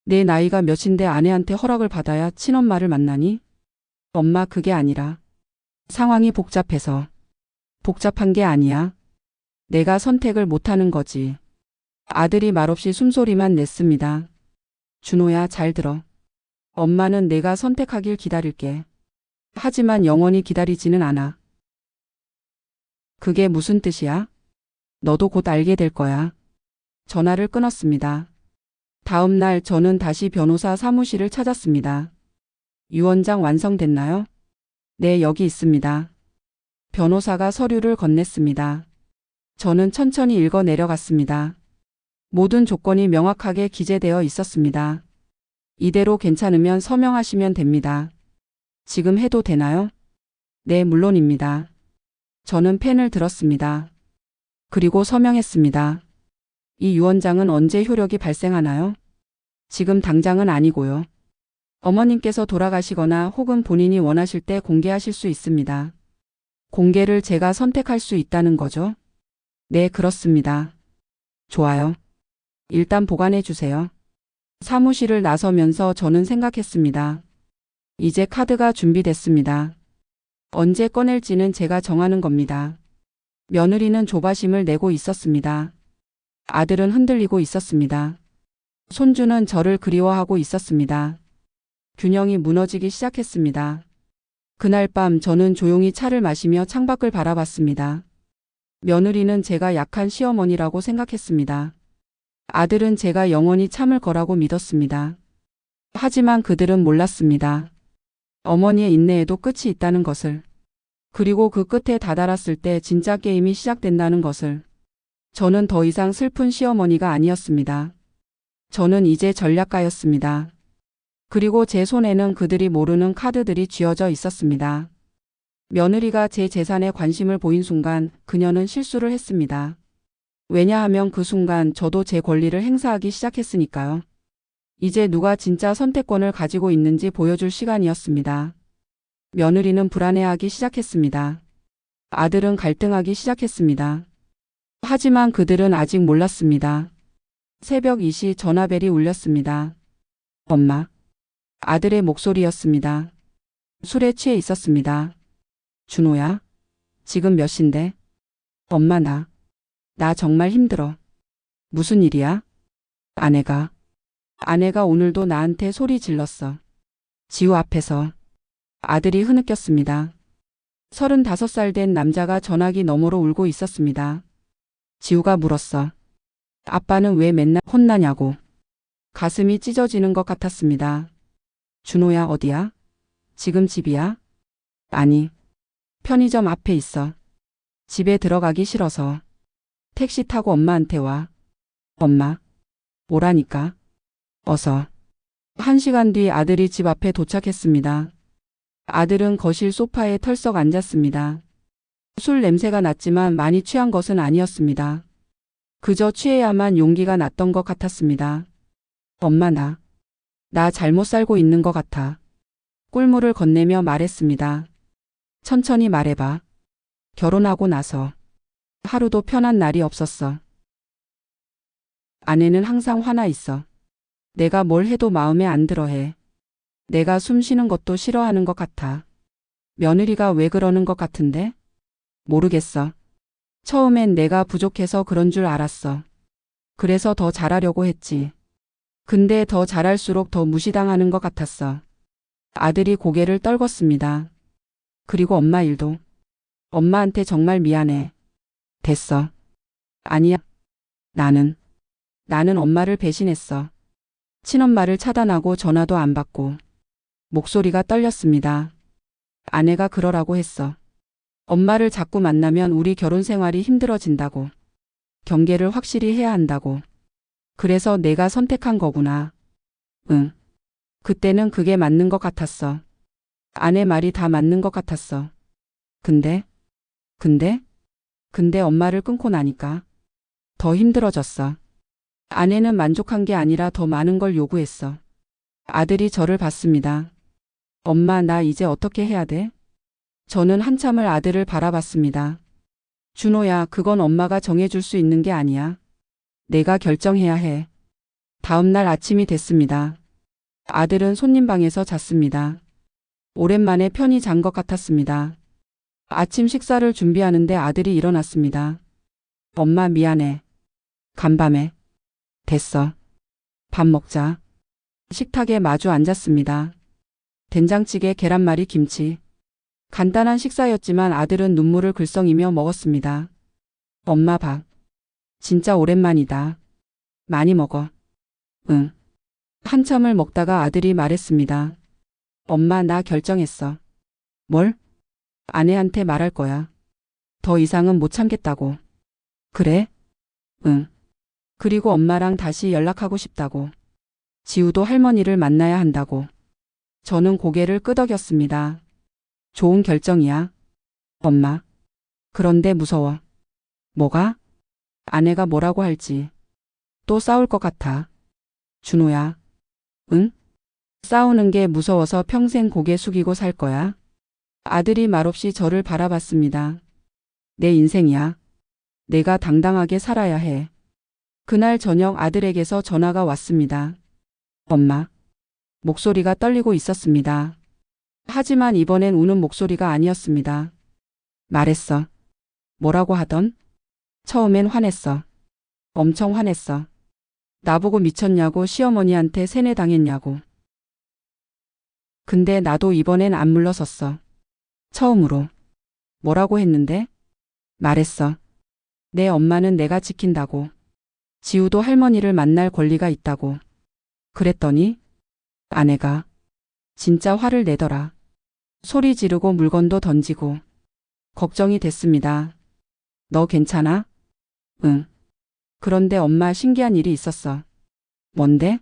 내 나이가 몇인데 아내한테 허락을 받아야 친엄마를 만나니? 엄마, 그게 아니라. 상황이 복잡해서. 복잡한 게 아니야. 내가 선택을 못하는 거지. 아들이 말없이 숨소리만 냈습니다. 준호야, 잘 들어. 엄마는 내가 선택하길 기다릴게. 하지만 영원히 기다리지는 않아. 그게 무슨 뜻이야? 너도 곧 알게 될 거야. 전화를 끊었습니다. 다음 날 저는 다시 변호사 사무실을 찾았습니다. 유언장 완성됐나요? 네, 여기 있습니다. 변호사가 서류를 건넸습니다. 저는 천천히 읽어 내려갔습니다. 모든 조건이 명확하게 기재되어 있었습니다. 이대로 괜찮으면 서명하시면 됩니다. 지금 해도 되나요? 네, 물론입니다. 저는 펜을 들었습니다. 그리고 서명했습니다. 이 유언장은 언제 효력이 발생하나요? 지금 당장은 아니고요. 어머님께서 돌아가시거나 혹은 본인이 원하실 때 공개하실 수 있습니다. 공개를 제가 선택할 수 있다는 거죠? 네, 그렇습니다. 좋아요. 일단 보관해 주세요. 사무실을 나서면서 저는 생각했습니다. 이제 카드가 준비됐습니다. 언제 꺼낼지는 제가 정하는 겁니다. 며느리는 조바심을 내고 있었습니다. 아들은 흔들리고 있었습니다. 손주는 저를 그리워하고 있었습니다. 균형이 무너지기 시작했습니다. 그날 밤 저는 조용히 차를 마시며 창밖을 바라봤습니다. 며느리는 제가 약한 시어머니라고 생각했습니다. 아들은 제가 영원히 참을 거라고 믿었습니다. 하지만 그들은 몰랐습니다. 어머니의 인내에도 끝이 있다는 것을. 그리고 그 끝에 다다랐을 때 진짜 게임이 시작된다는 것을. 저는 더 이상 슬픈 시어머니가 아니었습니다. 저는 이제 전략가였습니다. 그리고 제 손에는 그들이 모르는 카드들이 쥐어져 있었습니다. 며느리가 제 재산에 관심을 보인 순간 그녀는 실수를 했습니다. 왜냐하면 그 순간 저도 제 권리를 행사하기 시작했으니까요. 이제 누가 진짜 선택권을 가지고 있는지 보여줄 시간이었습니다. 며느리는 불안해하기 시작했습니다. 아들은 갈등하기 시작했습니다. 하지만 그들은 아직 몰랐습니다. 새벽 2시 전화벨이 울렸습니다. 엄마. 아들의 목소리였습니다. 술에 취해 있었습니다. 준호야, 지금 몇 시인데? 엄마 나 정말 힘들어. 무슨 일이야? 아내가 오늘도 나한테 소리 질렀어. 지우 앞에서. 아들이 흐느꼈습니다. 35살 된 남자가 전화기 너머로 울고 있었습니다. 지우가 물었어. 아빠는 왜 맨날 혼나냐고. 가슴이 찢어지는 것 같았습니다. 준호야, 어디야? 지금 집이야? 아니, 편의점 앞에 있어. 집에 들어가기 싫어서. 택시 타고 엄마한테 와. 엄마, 오라니까. 어서. 1시간 뒤 아들이 집 앞에 도착했습니다. 아들은 거실 소파에 털썩 앉았습니다. 술 냄새가 났지만 많이 취한 것은 아니었습니다. 그저 취해야만 용기가 났던 것 같았습니다. 엄마 나 잘못 살고 있는 것 같아. 꿀물을 건네며 말했습니다. 천천히 말해봐. 결혼하고 나서 하루도 편한 날이 없었어. 아내는 항상 화나 있어. 내가 뭘 해도 마음에 안 들어 해. 내가 숨 쉬는 것도 싫어하는 것 같아. 며느리가 왜 그러는 것 같은데? 모르겠어. 처음엔 내가 부족해서 그런 줄 알았어. 그래서 더 잘하려고 했지. 근데 더 잘할수록 더 무시당하는 것 같았어. 아들이 고개를 떨궜습니다. 그리고 엄마 일도. 엄마한테 정말 미안해. 됐어. 아니야. 나는 엄마를 배신했어. 친엄마를 차단하고 전화도 안 받고. 목소리가 떨렸습니다. 아내가 그러라고 했어. 엄마를 자꾸 만나면 우리 결혼 생활이 힘들어진다고. 경계를 확실히 해야 한다고. 그래서 내가 선택한 거구나. 응. 그때는 그게 맞는 것 같았어. 아내 말이 다 맞는 것 같았어. 근데 엄마를 끊고 나니까 더 힘들어졌어. 아내는 만족한 게 아니라 더 많은 걸 요구했어. 아들이 저를 봤습니다. 엄마, 나 이제 어떻게 해야 돼? 저는 한참을 아들을 바라봤습니다. 준호야, 그건 엄마가 정해줄 수 있는 게 아니야. 내가 결정해야 해. 다음 날 아침이 됐습니다. 아들은 손님 방에서 잤습니다. 오랜만에 편히 잔 것 같았습니다. 아침 식사를 준비하는데 아들이 일어났습니다. 엄마 미안해. 간밤에. 됐어. 밥 먹자. 식탁에 마주 앉았습니다. 된장찌개, 계란말이, 김치. 간단한 식사였지만 아들은 눈물을 글썽이며 먹었습니다. 엄마 밥. 진짜 오랜만이다. 많이 먹어. 응. 한참을 먹다가 아들이 말했습니다. 엄마, 나 결정했어. 뭘? 아내한테 말할 거야. 더 이상은 못 참겠다고. 그래? 응. 그리고 엄마랑 다시 연락하고 싶다고. 지우도 할머니를 만나야 한다고. 저는 고개를 끄덕였습니다. 좋은 결정이야. 엄마. 그런데 무서워. 뭐가? 아내가 뭐라고 할지. 또 싸울 것 같아. 준호야. 응? 싸우는 게 무서워서 평생 고개 숙이고 살 거야? 아들이 말없이 저를 바라봤습니다. 내 인생이야. 내가 당당하게 살아야 해. 그날 저녁 아들에게서 전화가 왔습니다. 엄마. 목소리가 떨리고 있었습니다. 하지만 이번엔 우는 목소리가 아니었습니다. 말했어. 뭐라고 하던? 처음엔 화냈어. 엄청 화냈어. 나보고 미쳤냐고, 시어머니한테 세뇌당했냐고. 근데 나도 이번엔 안 물러섰어. 처음으로. 뭐라고 했는데? 말했어. 내 엄마는 내가 지킨다고. 지우도 할머니를 만날 권리가 있다고. 그랬더니 아내가 진짜 화를 내더라. 소리 지르고 물건도 던지고. 걱정이 됐습니다. 너 괜찮아? 응. 그런데 엄마, 신기한 일이 있었어. 뭔데?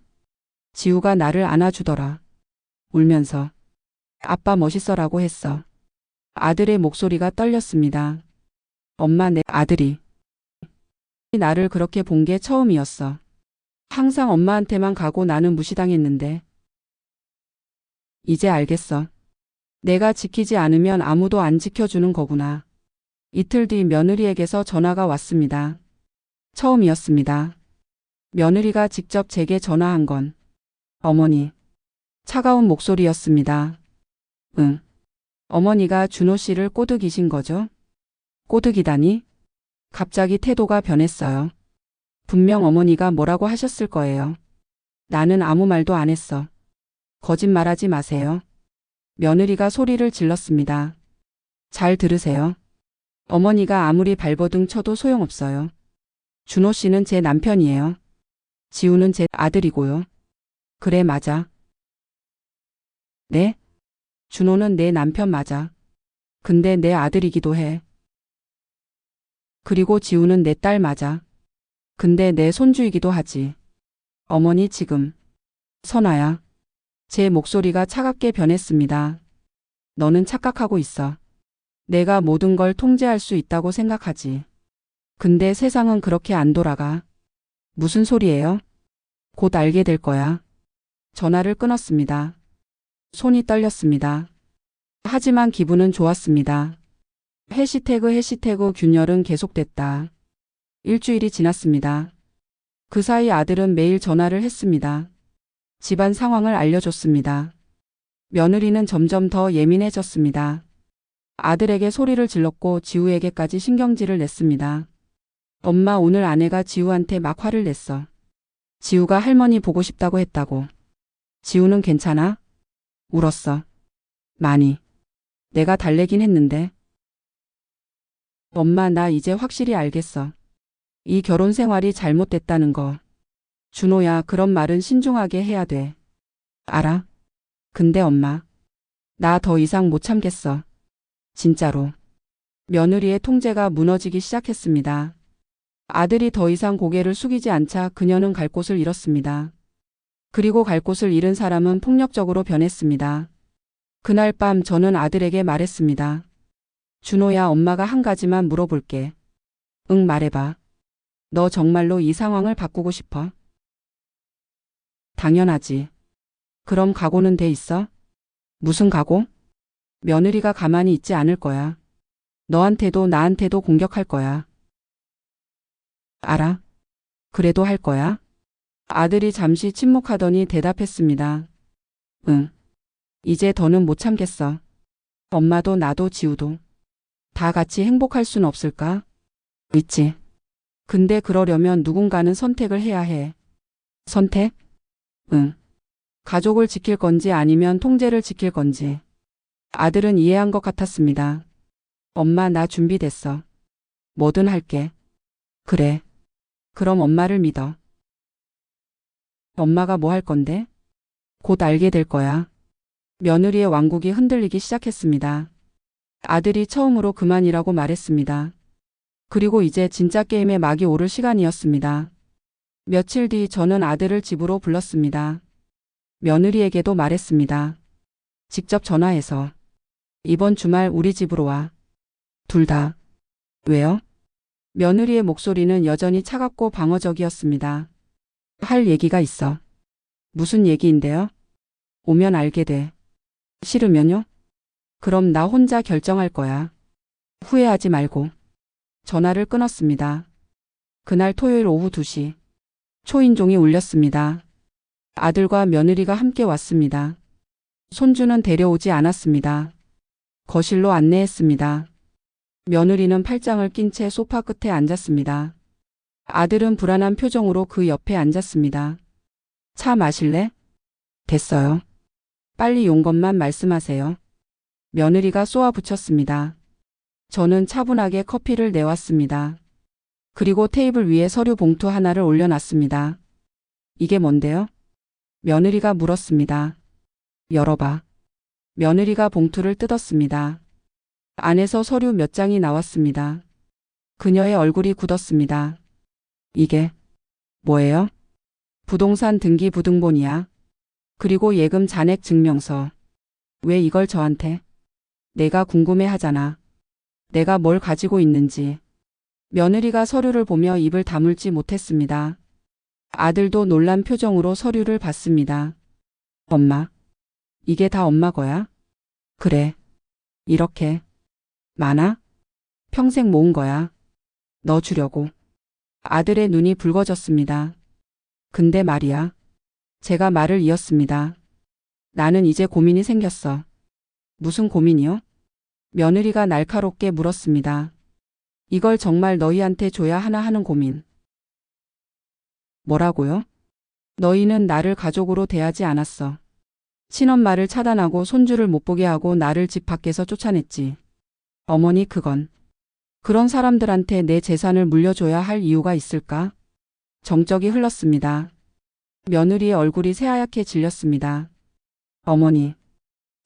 지우가 나를 안아주더라. 울면서. 아빠 멋있어라고 했어. 아들의 목소리가 떨렸습니다. 엄마, 내 아들이 나를 그렇게 본 게 처음이었어. 항상 엄마한테만 가고 나는 무시당했는데. 이제 알겠어. 내가 지키지 않으면 아무도 안 지켜주는 거구나. 이틀 뒤 며느리에게서 전화가 왔습니다. 처음이었습니다. 며느리가 직접 제게 전화한 건 어머니. 차가운 목소리였습니다. 응. 어머니가 준호 씨를 꼬드기신 거죠? 꼬드기다니? 갑자기 태도가 변했어요. 분명 어머니가 뭐라고 하셨을 거예요. 나는 아무 말도 안 했어. 거짓말하지 마세요. 며느리가 소리를 질렀습니다. 잘 들으세요. 어머니가 아무리 발버둥 쳐도 소용없어요. 준호 씨는 제 남편이에요. 지우는 제 아들이고요. 그래, 맞아. 네? 준호는 내 남편 맞아. 근데 내 아들이기도 해. 그리고 지우는 내 딸 맞아. 근데 내 손주이기도 하지. 어머니 지금. 선아야. 제 목소리가 차갑게 변했습니다. 너는 착각하고 있어. 내가 모든 걸 통제할 수 있다고 생각하지. 근데 세상은 그렇게 안 돌아가. 무슨 소리예요? 곧 알게 될 거야. 전화를 끊었습니다. 손이 떨렸습니다. 하지만 기분은 좋았습니다. 해시태그 균열은 계속됐다. 일주일이 지났습니다. 그 사이 아들은 매일 전화를 했습니다. 집안 상황을 알려줬습니다. 며느리는 점점 더 예민해졌습니다. 아들에게 소리를 질렀고 지우에게까지 신경질을 냈습니다. 엄마, 오늘 아내가 지우한테 막 화를 냈어. 지우가 할머니 보고 싶다고 했다고. 지우는 괜찮아? 울었어. 많이. 내가 달래긴 했는데. 엄마, 나 이제 확실히 알겠어. 이 결혼 생활이 잘못됐다는 거. 준호야, 그런 말은 신중하게 해야 돼. 알아? 근데 엄마, 나 더 이상 못 참겠어. 진짜로. 며느리의 통제가 무너지기 시작했습니다. 아들이 더 이상 고개를 숙이지 않자 그녀는 갈 곳을 잃었습니다. 그리고 갈 곳을 잃은 사람은 폭력적으로 변했습니다. 그날 밤 저는 아들에게 말했습니다. 준호야, 엄마가 한 가지만 물어볼게. 응, 말해봐. 너 정말로 이 상황을 바꾸고 싶어? 당연하지. 그럼 각오는 돼 있어? 무슨 각오? 며느리가 가만히 있지 않을 거야. 너한테도 나한테도 공격할 거야. 알아. 그래도 할 거야? 아들이 잠시 침묵하더니 대답했습니다. 응. 이제 더는 못 참겠어. 엄마도 나도 지우도. 다 같이 행복할 순 없을까? 있지. 근데 그러려면 누군가는 선택을 해야 해. 선택? 응. 가족을 지킬 건지 아니면 통제를 지킬 건지. 아들은 이해한 것 같았습니다. 엄마, 나 준비됐어. 뭐든 할게. 그래. 그럼 엄마를 믿어. 엄마가 뭐 할 건데? 곧 알게 될 거야. 며느리의 왕국이 흔들리기 시작했습니다. 아들이 처음으로 그만이라고 말했습니다. 그리고 이제 진짜 게임의 막이 오를 시간이었습니다. 며칠 뒤 저는 아들을 집으로 불렀습니다. 며느리에게도 말했습니다. 직접 전화해서. 이번 주말 우리 집으로 와. 둘 다. 왜요? 며느리의 목소리는 여전히 차갑고 방어적이었습니다. 할 얘기가 있어. 무슨 얘기인데요? 오면 알게 돼. 싫으면요? 그럼 나 혼자 결정할 거야. 후회하지 말고. 전화를 끊었습니다. 그날 토요일 오후 2시. 초인종이 울렸습니다. 아들과 며느리가 함께 왔습니다. 손주는 데려오지 않았습니다. 거실로 안내했습니다. 며느리는 팔짱을 낀 채 소파 끝에 앉았습니다. 아들은 불안한 표정으로 그 옆에 앉았습니다. 차 마실래? 됐어요. 빨리 용 것만 말씀하세요. 며느리가 쏘아붙였습니다. 저는 차분하게 커피를 내왔습니다. 그리고 테이블 위에 서류 봉투 하나를 올려놨습니다. 이게 뭔데요? 며느리가 물었습니다. 열어봐. 며느리가 봉투를 뜯었습니다. 안에서 서류 몇 장이 나왔습니다. 그녀의 얼굴이 굳었습니다. 이게 뭐예요? 부동산 등기부등본이야. 그리고 예금 잔액 증명서. 왜 이걸 저한테? 내가 궁금해 하잖아. 내가 뭘 가지고 있는지. 며느리가 서류를 보며 입을 다물지 못했습니다. 아들도 놀란 표정으로 서류를 봤습니다. 엄마, 이게 다 엄마 거야? 그래. 이렇게. 많아? 평생 모은 거야. 너 주려고. 아들의 눈이 붉어졌습니다. 근데 말이야. 제가 말을 이었습니다. 나는 이제 고민이 생겼어. 무슨 고민이요? 며느리가 날카롭게 물었습니다. 이걸 정말 너희한테 줘야 하나 하는 고민. 뭐라고요? 너희는 나를 가족으로 대하지 않았어. 친엄마를 차단하고 손주를 못 보게 하고 나를 집 밖에서 쫓아냈지. 어머니 그건. 그런 사람들한테 내 재산을 물려줘야 할 이유가 있을까? 정적이 흘렀습니다. 며느리의 얼굴이 새하얗게 질렸습니다. 어머니.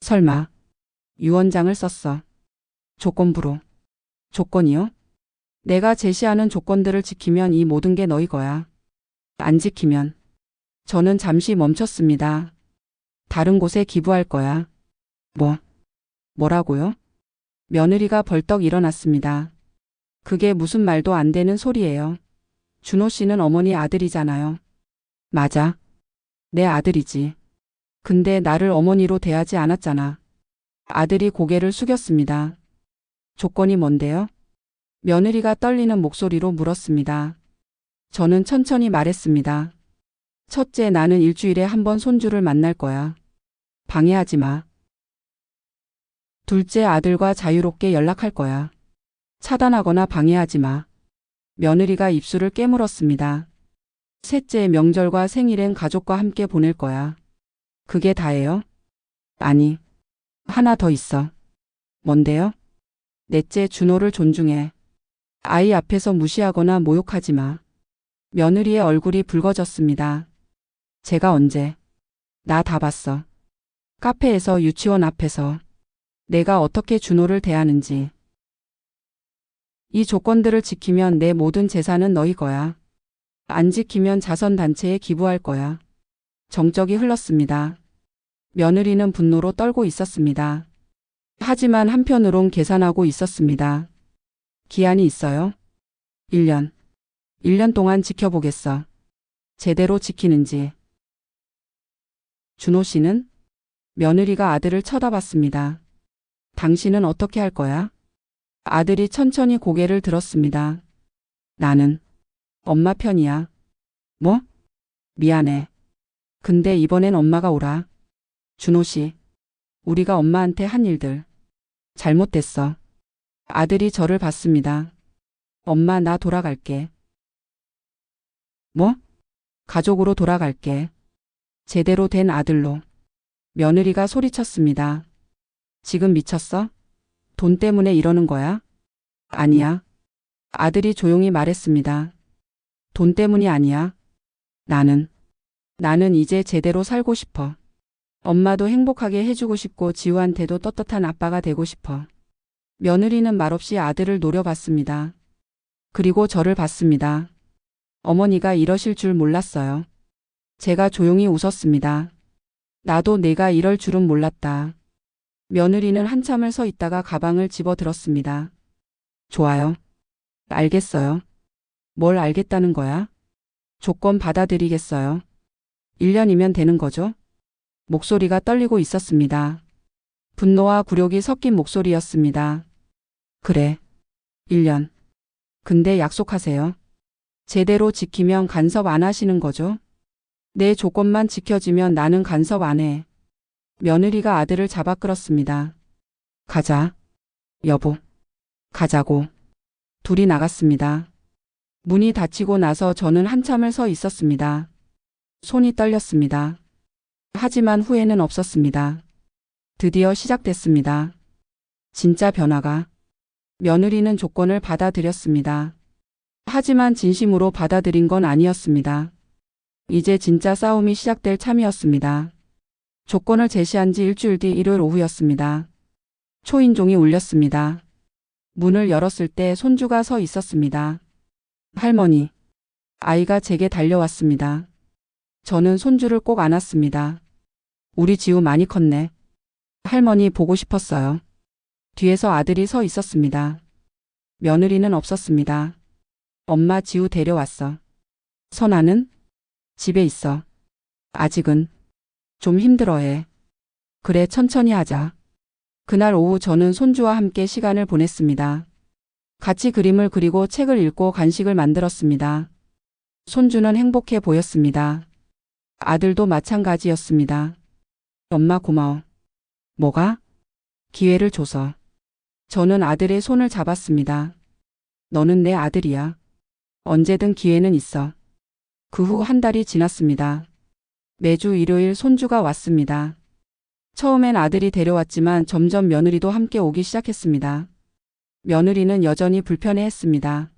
설마. 유언장을 썼어. 조건부로. 조건이요? 내가 제시하는 조건들을 지키면 이 모든 게 너희 거야. 안 지키면. 저는 잠시 멈췄습니다. 다른 곳에 기부할 거야. 뭐라고요? 며느리가 벌떡 일어났습니다. 그게 무슨 말도 안 되는 소리예요. 준호 씨는 어머니 아들이잖아요. 맞아. 내 아들이지. 근데 나를 어머니로 대하지 않았잖아. 아들이 고개를 숙였습니다. 조건이 뭔데요? 며느리가 떨리는 목소리로 물었습니다. 저는 천천히 말했습니다. 첫째, 나는 일주일에 한 번 손주를 만날 거야. 방해하지 마. 둘째, 아들과 자유롭게 연락할 거야. 차단하거나 방해하지 마. 며느리가 입술을 깨물었습니다. 셋째, 명절과 생일엔 가족과 함께 보낼 거야. 그게 다예요? 아니. 하나 더 있어. 뭔데요? 넷째, 준호를 존중해. 아이 앞에서 무시하거나 모욕하지 마. 며느리의 얼굴이 붉어졌습니다. 제가 언제? 나 다 봤어. 카페에서, 유치원 앞에서. 내가 어떻게 준호를 대하는지. 이 조건들을 지키면 내 모든 재산은 너희 거야. 안 지키면 자선단체에 기부할 거야. 정적이 흘렀습니다. 며느리는 분노로 떨고 있었습니다. 하지만 한편으론 계산하고 있었습니다. 기한이 있어요? 1년. 1년 동안 지켜보겠어. 제대로 지키는지. 준호 씨는? 며느리가 아들을 쳐다봤습니다. 당신은 어떻게 할 거야? 아들이 천천히 고개를 들었습니다. 나는 엄마 편이야. 뭐? 미안해. 근데 이번엔 엄마가 오라. 준호 씨, 우리가 엄마한테 한 일들 잘못됐어. 아들이 저를 봤습니다. 엄마, 나 돌아갈게. 뭐? 가족으로 돌아갈게. 제대로 된 아들로. 며느리가 소리쳤습니다. 지금 미쳤어? 돈 때문에 이러는 거야? 아니야. 아들이 조용히 말했습니다. 돈 때문이 아니야. 나는 이제 제대로 살고 싶어. 엄마도 행복하게 해주고 싶고 지우한테도 떳떳한 아빠가 되고 싶어. 며느리는 말없이 아들을 노려봤습니다. 그리고 저를 봤습니다. 어머니가 이러실 줄 몰랐어요. 제가 조용히 웃었습니다. 나도 내가 이럴 줄은 몰랐다. 며느리는 한참을 서 있다가 가방을 집어 들었습니다. 좋아요. 알겠어요. 뭘 알겠다는 거야? 조건 받아들이겠어요. 1년이면 되는 거죠? 목소리가 떨리고 있었습니다. 분노와 굴욕이 섞인 목소리였습니다. 그래. 1년. 근데 약속하세요. 제대로 지키면 간섭 안 하시는 거죠? 내 조건만 지켜지면 나는 간섭 안 해. 며느리가 아들을 잡아 끌었습니다. 가자. 여보. 가자고. 둘이 나갔습니다. 문이 닫히고 나서 저는 한참을 서 있었습니다. 손이 떨렸습니다. 하지만 후회는 없었습니다. 드디어 시작됐습니다. 진짜 변화가. 며느리는 조건을 받아들였습니다. 하지만 진심으로 받아들인 건 아니었습니다. 이제 진짜 싸움이 시작될 참이었습니다. 조건을 제시한 지 일주일 뒤 일요일 오후였습니다. 초인종이 울렸습니다. 문을 열었을 때 손주가 서 있었습니다. 할머니. 아이가 제게 달려왔습니다. 저는 손주를 꼭 안았습니다. 우리 지우 많이 컸네. 할머니 보고 싶었어요. 뒤에서 아들이 서 있었습니다. 며느리는 없었습니다. 엄마 지우 데려왔어. 선아는? 집에 있어. 아직은 좀 힘들어해. 그래, 천천히 하자. 그날 오후 저는 손주와 함께 시간을 보냈습니다. 같이 그림을 그리고 책을 읽고 간식을 만들었습니다. 손주는 행복해 보였습니다. 아들도 마찬가지였습니다. 엄마 고마워. 뭐가? 기회를 줘서. 저는 아들의 손을 잡았습니다. 너는 내 아들이야. 언제든 기회는 있어. 그 후 한 달이 지났습니다. 매주 일요일 손주가 왔습니다. 처음엔 아들이 데려왔지만 점점 며느리도 함께 오기 시작했습니다. 며느리는 여전히 불편해했습니다.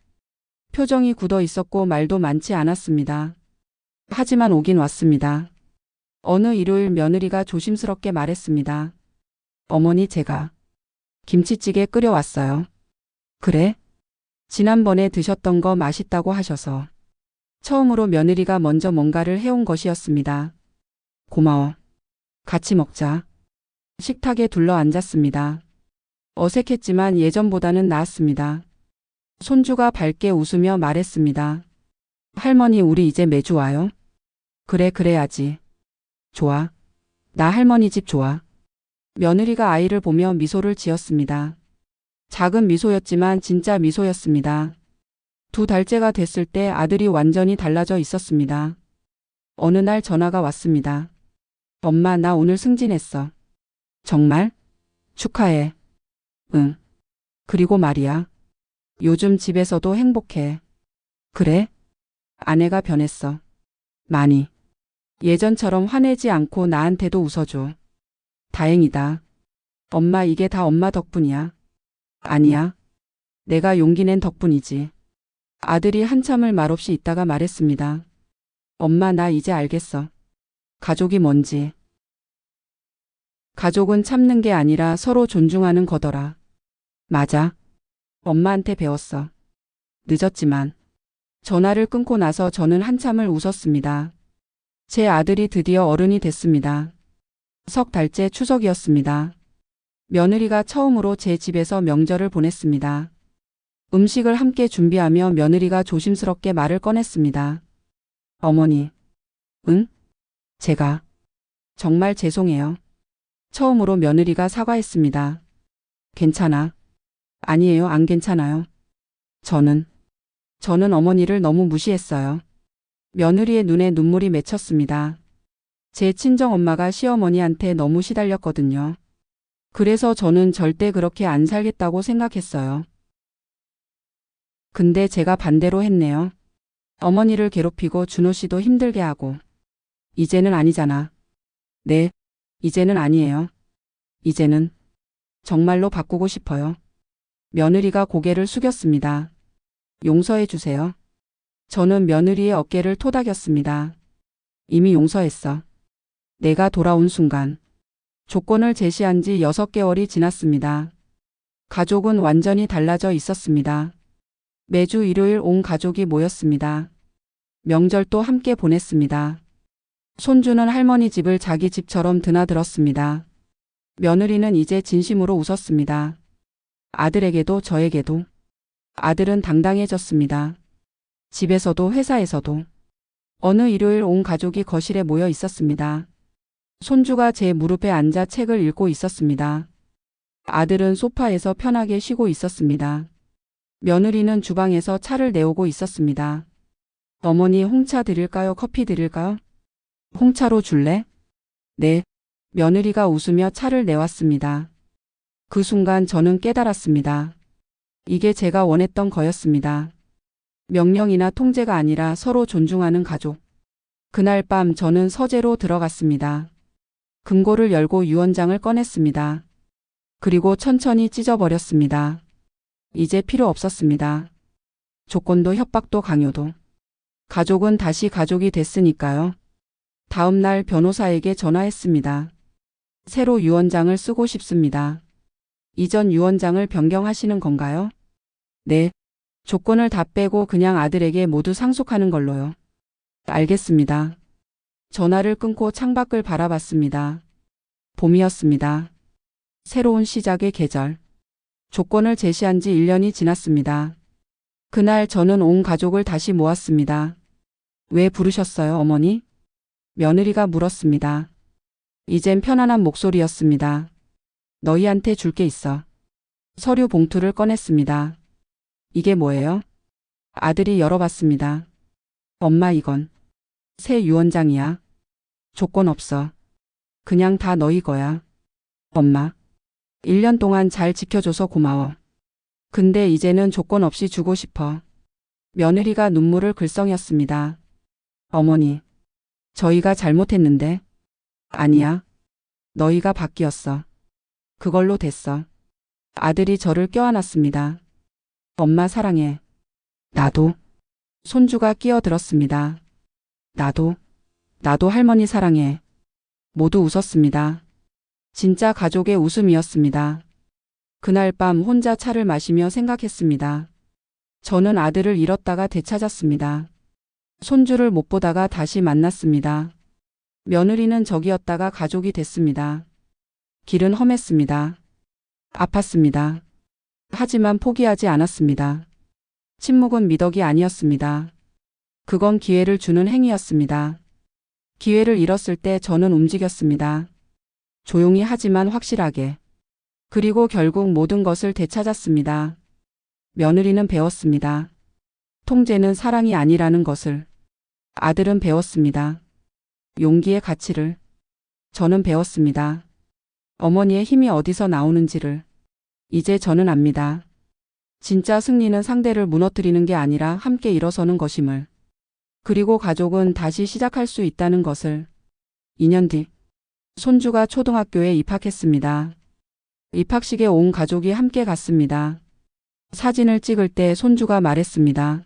표정이 굳어 있었고 말도 많지 않았습니다. 하지만 오긴 왔습니다. 어느 일요일 며느리가 조심스럽게 말했습니다. 어머니, 제가 김치찌개 끓여왔어요. 그래? 지난번에 드셨던 거 맛있다고 하셔서. 처음으로 며느리가 먼저 뭔가를 해온 것이었습니다. 고마워. 같이 먹자. 식탁에 둘러 앉았습니다. 어색했지만 예전보다는 나았습니다. 손주가 밝게 웃으며 말했습니다. 할머니, 우리 이제 매주 와요? 그래, 그래야지. 좋아. 나 할머니 집 좋아. 며느리가 아이를 보며 미소를 지었습니다. 작은 미소였지만 진짜 미소였습니다. 2달째가 됐을 때 아들이 완전히 달라져 있었습니다. 어느 날 전화가 왔습니다. 엄마, 나 오늘 승진했어. 정말? 축하해. 응. 그리고 말이야. 요즘 집에서도 행복해. 그래? 아내가 변했어. 많이. 예전처럼 화내지 않고 나한테도 웃어줘. 다행이다. 엄마, 이게 다 엄마 덕분이야. 아니야. 내가 용기 낸 덕분이지. 아들이 한참을 말없이 있다가 말했습니다. 엄마, 나 이제 알겠어. 가족이 뭔지. 가족은 참는 게 아니라 서로 존중하는 거더라. 맞아. 엄마한테 배웠어. 늦었지만. 전화를 끊고 나서 저는 한참을 웃었습니다. 제 아들이 드디어 어른이 됐습니다. 3달째 추석이었습니다. 며느리가 처음으로 제 집에서 명절을 보냈습니다. 음식을 함께 준비하며 며느리가 조심스럽게 말을 꺼냈습니다. 어머니. 응? 제가. 정말 죄송해요. 처음으로 며느리가 사과했습니다. 괜찮아. 아니에요, 안 괜찮아요. 저는 어머니를 너무 무시했어요. 며느리의 눈에 눈물이 맺혔습니다. 제 친정엄마가 시어머니한테 너무 시달렸거든요. 그래서 저는 절대 그렇게 안 살겠다고 생각했어요. 근데 제가 반대로 했네요. 어머니를 괴롭히고 준호 씨도 힘들게 하고. 이제는 아니잖아. 네, 이제는 아니에요. 이제는 정말로 바꾸고 싶어요. 며느리가 고개를 숙였습니다. 용서해 주세요. 저는 며느리의 어깨를 토닥였습니다. 이미 용서했어. 내가 돌아온 순간. 조건을 제시한 지 6개월이 지났습니다. 가족은 완전히 달라져 있었습니다. 매주 일요일 온 가족이 모였습니다. 명절도 함께 보냈습니다. 손주는 할머니 집을 자기 집처럼 드나들었습니다. 며느리는 이제 진심으로 웃었습니다. 아들에게도 저에게도. 아들은 당당해졌습니다. 집에서도 회사에서도. 어느 일요일 온 가족이 거실에 모여 있었습니다. 손주가 제 무릎에 앉아 책을 읽고 있었습니다. 아들은 소파에서 편하게 쉬고 있었습니다. 며느리는 주방에서 차를 내오고 있었습니다. 어머니, 홍차 드릴까요? 커피 드릴까요? 홍차로 줄래? 네. 며느리가 웃으며 차를 내왔습니다. 그 순간 저는 깨달았습니다. 이게 제가 원했던 거였습니다. 명령이나 통제가 아니라 서로 존중하는 가족. 그날 밤 저는 서재로 들어갔습니다. 금고를 열고 유언장을 꺼냈습니다. 그리고 천천히 찢어버렸습니다. 이제 필요 없었습니다. 조건도 협박도 강요도. 가족은 다시 가족이 됐으니까요. 다음 날 변호사에게 전화했습니다. 새로 유언장을 쓰고 싶습니다. 이전 유언장을 변경하시는 건가요? 네. 조건을 다 빼고 그냥 아들에게 모두 상속하는 걸로요. 알겠습니다. 전화를 끊고 창밖을 바라봤습니다. 봄이었습니다. 새로운 시작의 계절. 조건을 제시한 지 1년이 지났습니다. 그날 저는 온 가족을 다시 모았습니다. 왜 부르셨어요, 어머니? 며느리가 물었습니다. 이젠 편안한 목소리였습니다. 너희한테 줄 게 있어. 서류 봉투를 꺼냈습니다. 이게 뭐예요? 아들이 열어봤습니다. 엄마 이건 새 유언장이야. 조건 없어. 그냥 다 너희 거야. 엄마. 1년 동안 잘 지켜줘서 고마워. 근데 이제는 조건 없이 주고 싶어. 며느리가 눈물을 글썽였습니다. 어머니. 저희가 잘못했는데. 아니야. 너희가 바뀌었어. 그걸로 됐어. 아들이 저를 껴안았습니다. 엄마 사랑해. 나도. 손주가 끼어들었습니다. 나도 할머니 사랑해. 모두 웃었습니다. 진짜 가족의 웃음이었습니다. 그날 밤 혼자 차를 마시며 생각했습니다. 저는 아들을 잃었다가 되찾았습니다. 손주를 못 보다가 다시 만났습니다. 며느리는 적이었다가 가족이 됐습니다. 길은 험했습니다. 아팠습니다. 하지만 포기하지 않았습니다. 침묵은 미덕이 아니었습니다. 그건 기회를 주는 행위였습니다. 기회를 잃었을 때 저는 움직였습니다. 조용히 하지만 확실하게. 그리고 결국 모든 것을 되찾았습니다. 며느리는 배웠습니다. 통제는 사랑이 아니라는 것을. 아들은 배웠습니다. 용기의 가치를. 저는 배웠습니다. 어머니의 힘이 어디서 나오는지를. 이제 저는 압니다. 진짜 승리는 상대를 무너뜨리는 게 아니라 함께 일어서는 것임을. 그리고 가족은 다시 시작할 수 있다는 것을. 2년 뒤. 손주가 초등학교에 입학했습니다. 입학식에 온 가족이 함께 갔습니다. 사진을 찍을 때 손주가 말했습니다.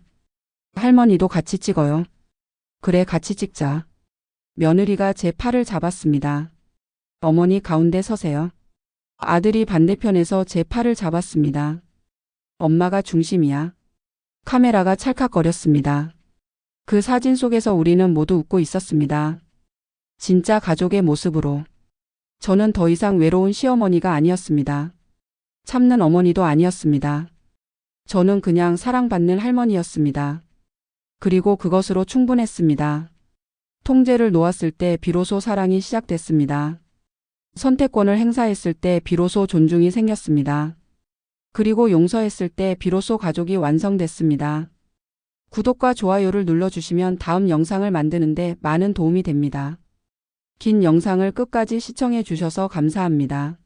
할머니도 같이 찍어요. 그래, 같이 찍자. 며느리가 제 팔을 잡았습니다. 어머니 가운데 서세요. 아들이 반대편에서 제 팔을 잡았습니다. 엄마가 중심이야. 카메라가 찰칵거렸습니다. 그 사진 속에서 우리는 모두 웃고 있었습니다. 진짜 가족의 모습으로. 저는 더 이상 외로운 시어머니가 아니었습니다. 참는 어머니도 아니었습니다. 저는 그냥 사랑받는 할머니였습니다. 그리고 그것으로 충분했습니다. 통제를 놓았을 때 비로소 사랑이 시작됐습니다. 선택권을 행사했을 때 비로소 존중이 생겼습니다. 그리고 용서했을 때 비로소 가족이 완성됐습니다. 구독과 좋아요를 눌러주시면 다음 영상을 만드는데 많은 도움이 됩니다. 긴 영상을 끝까지 시청해 주셔서 감사합니다.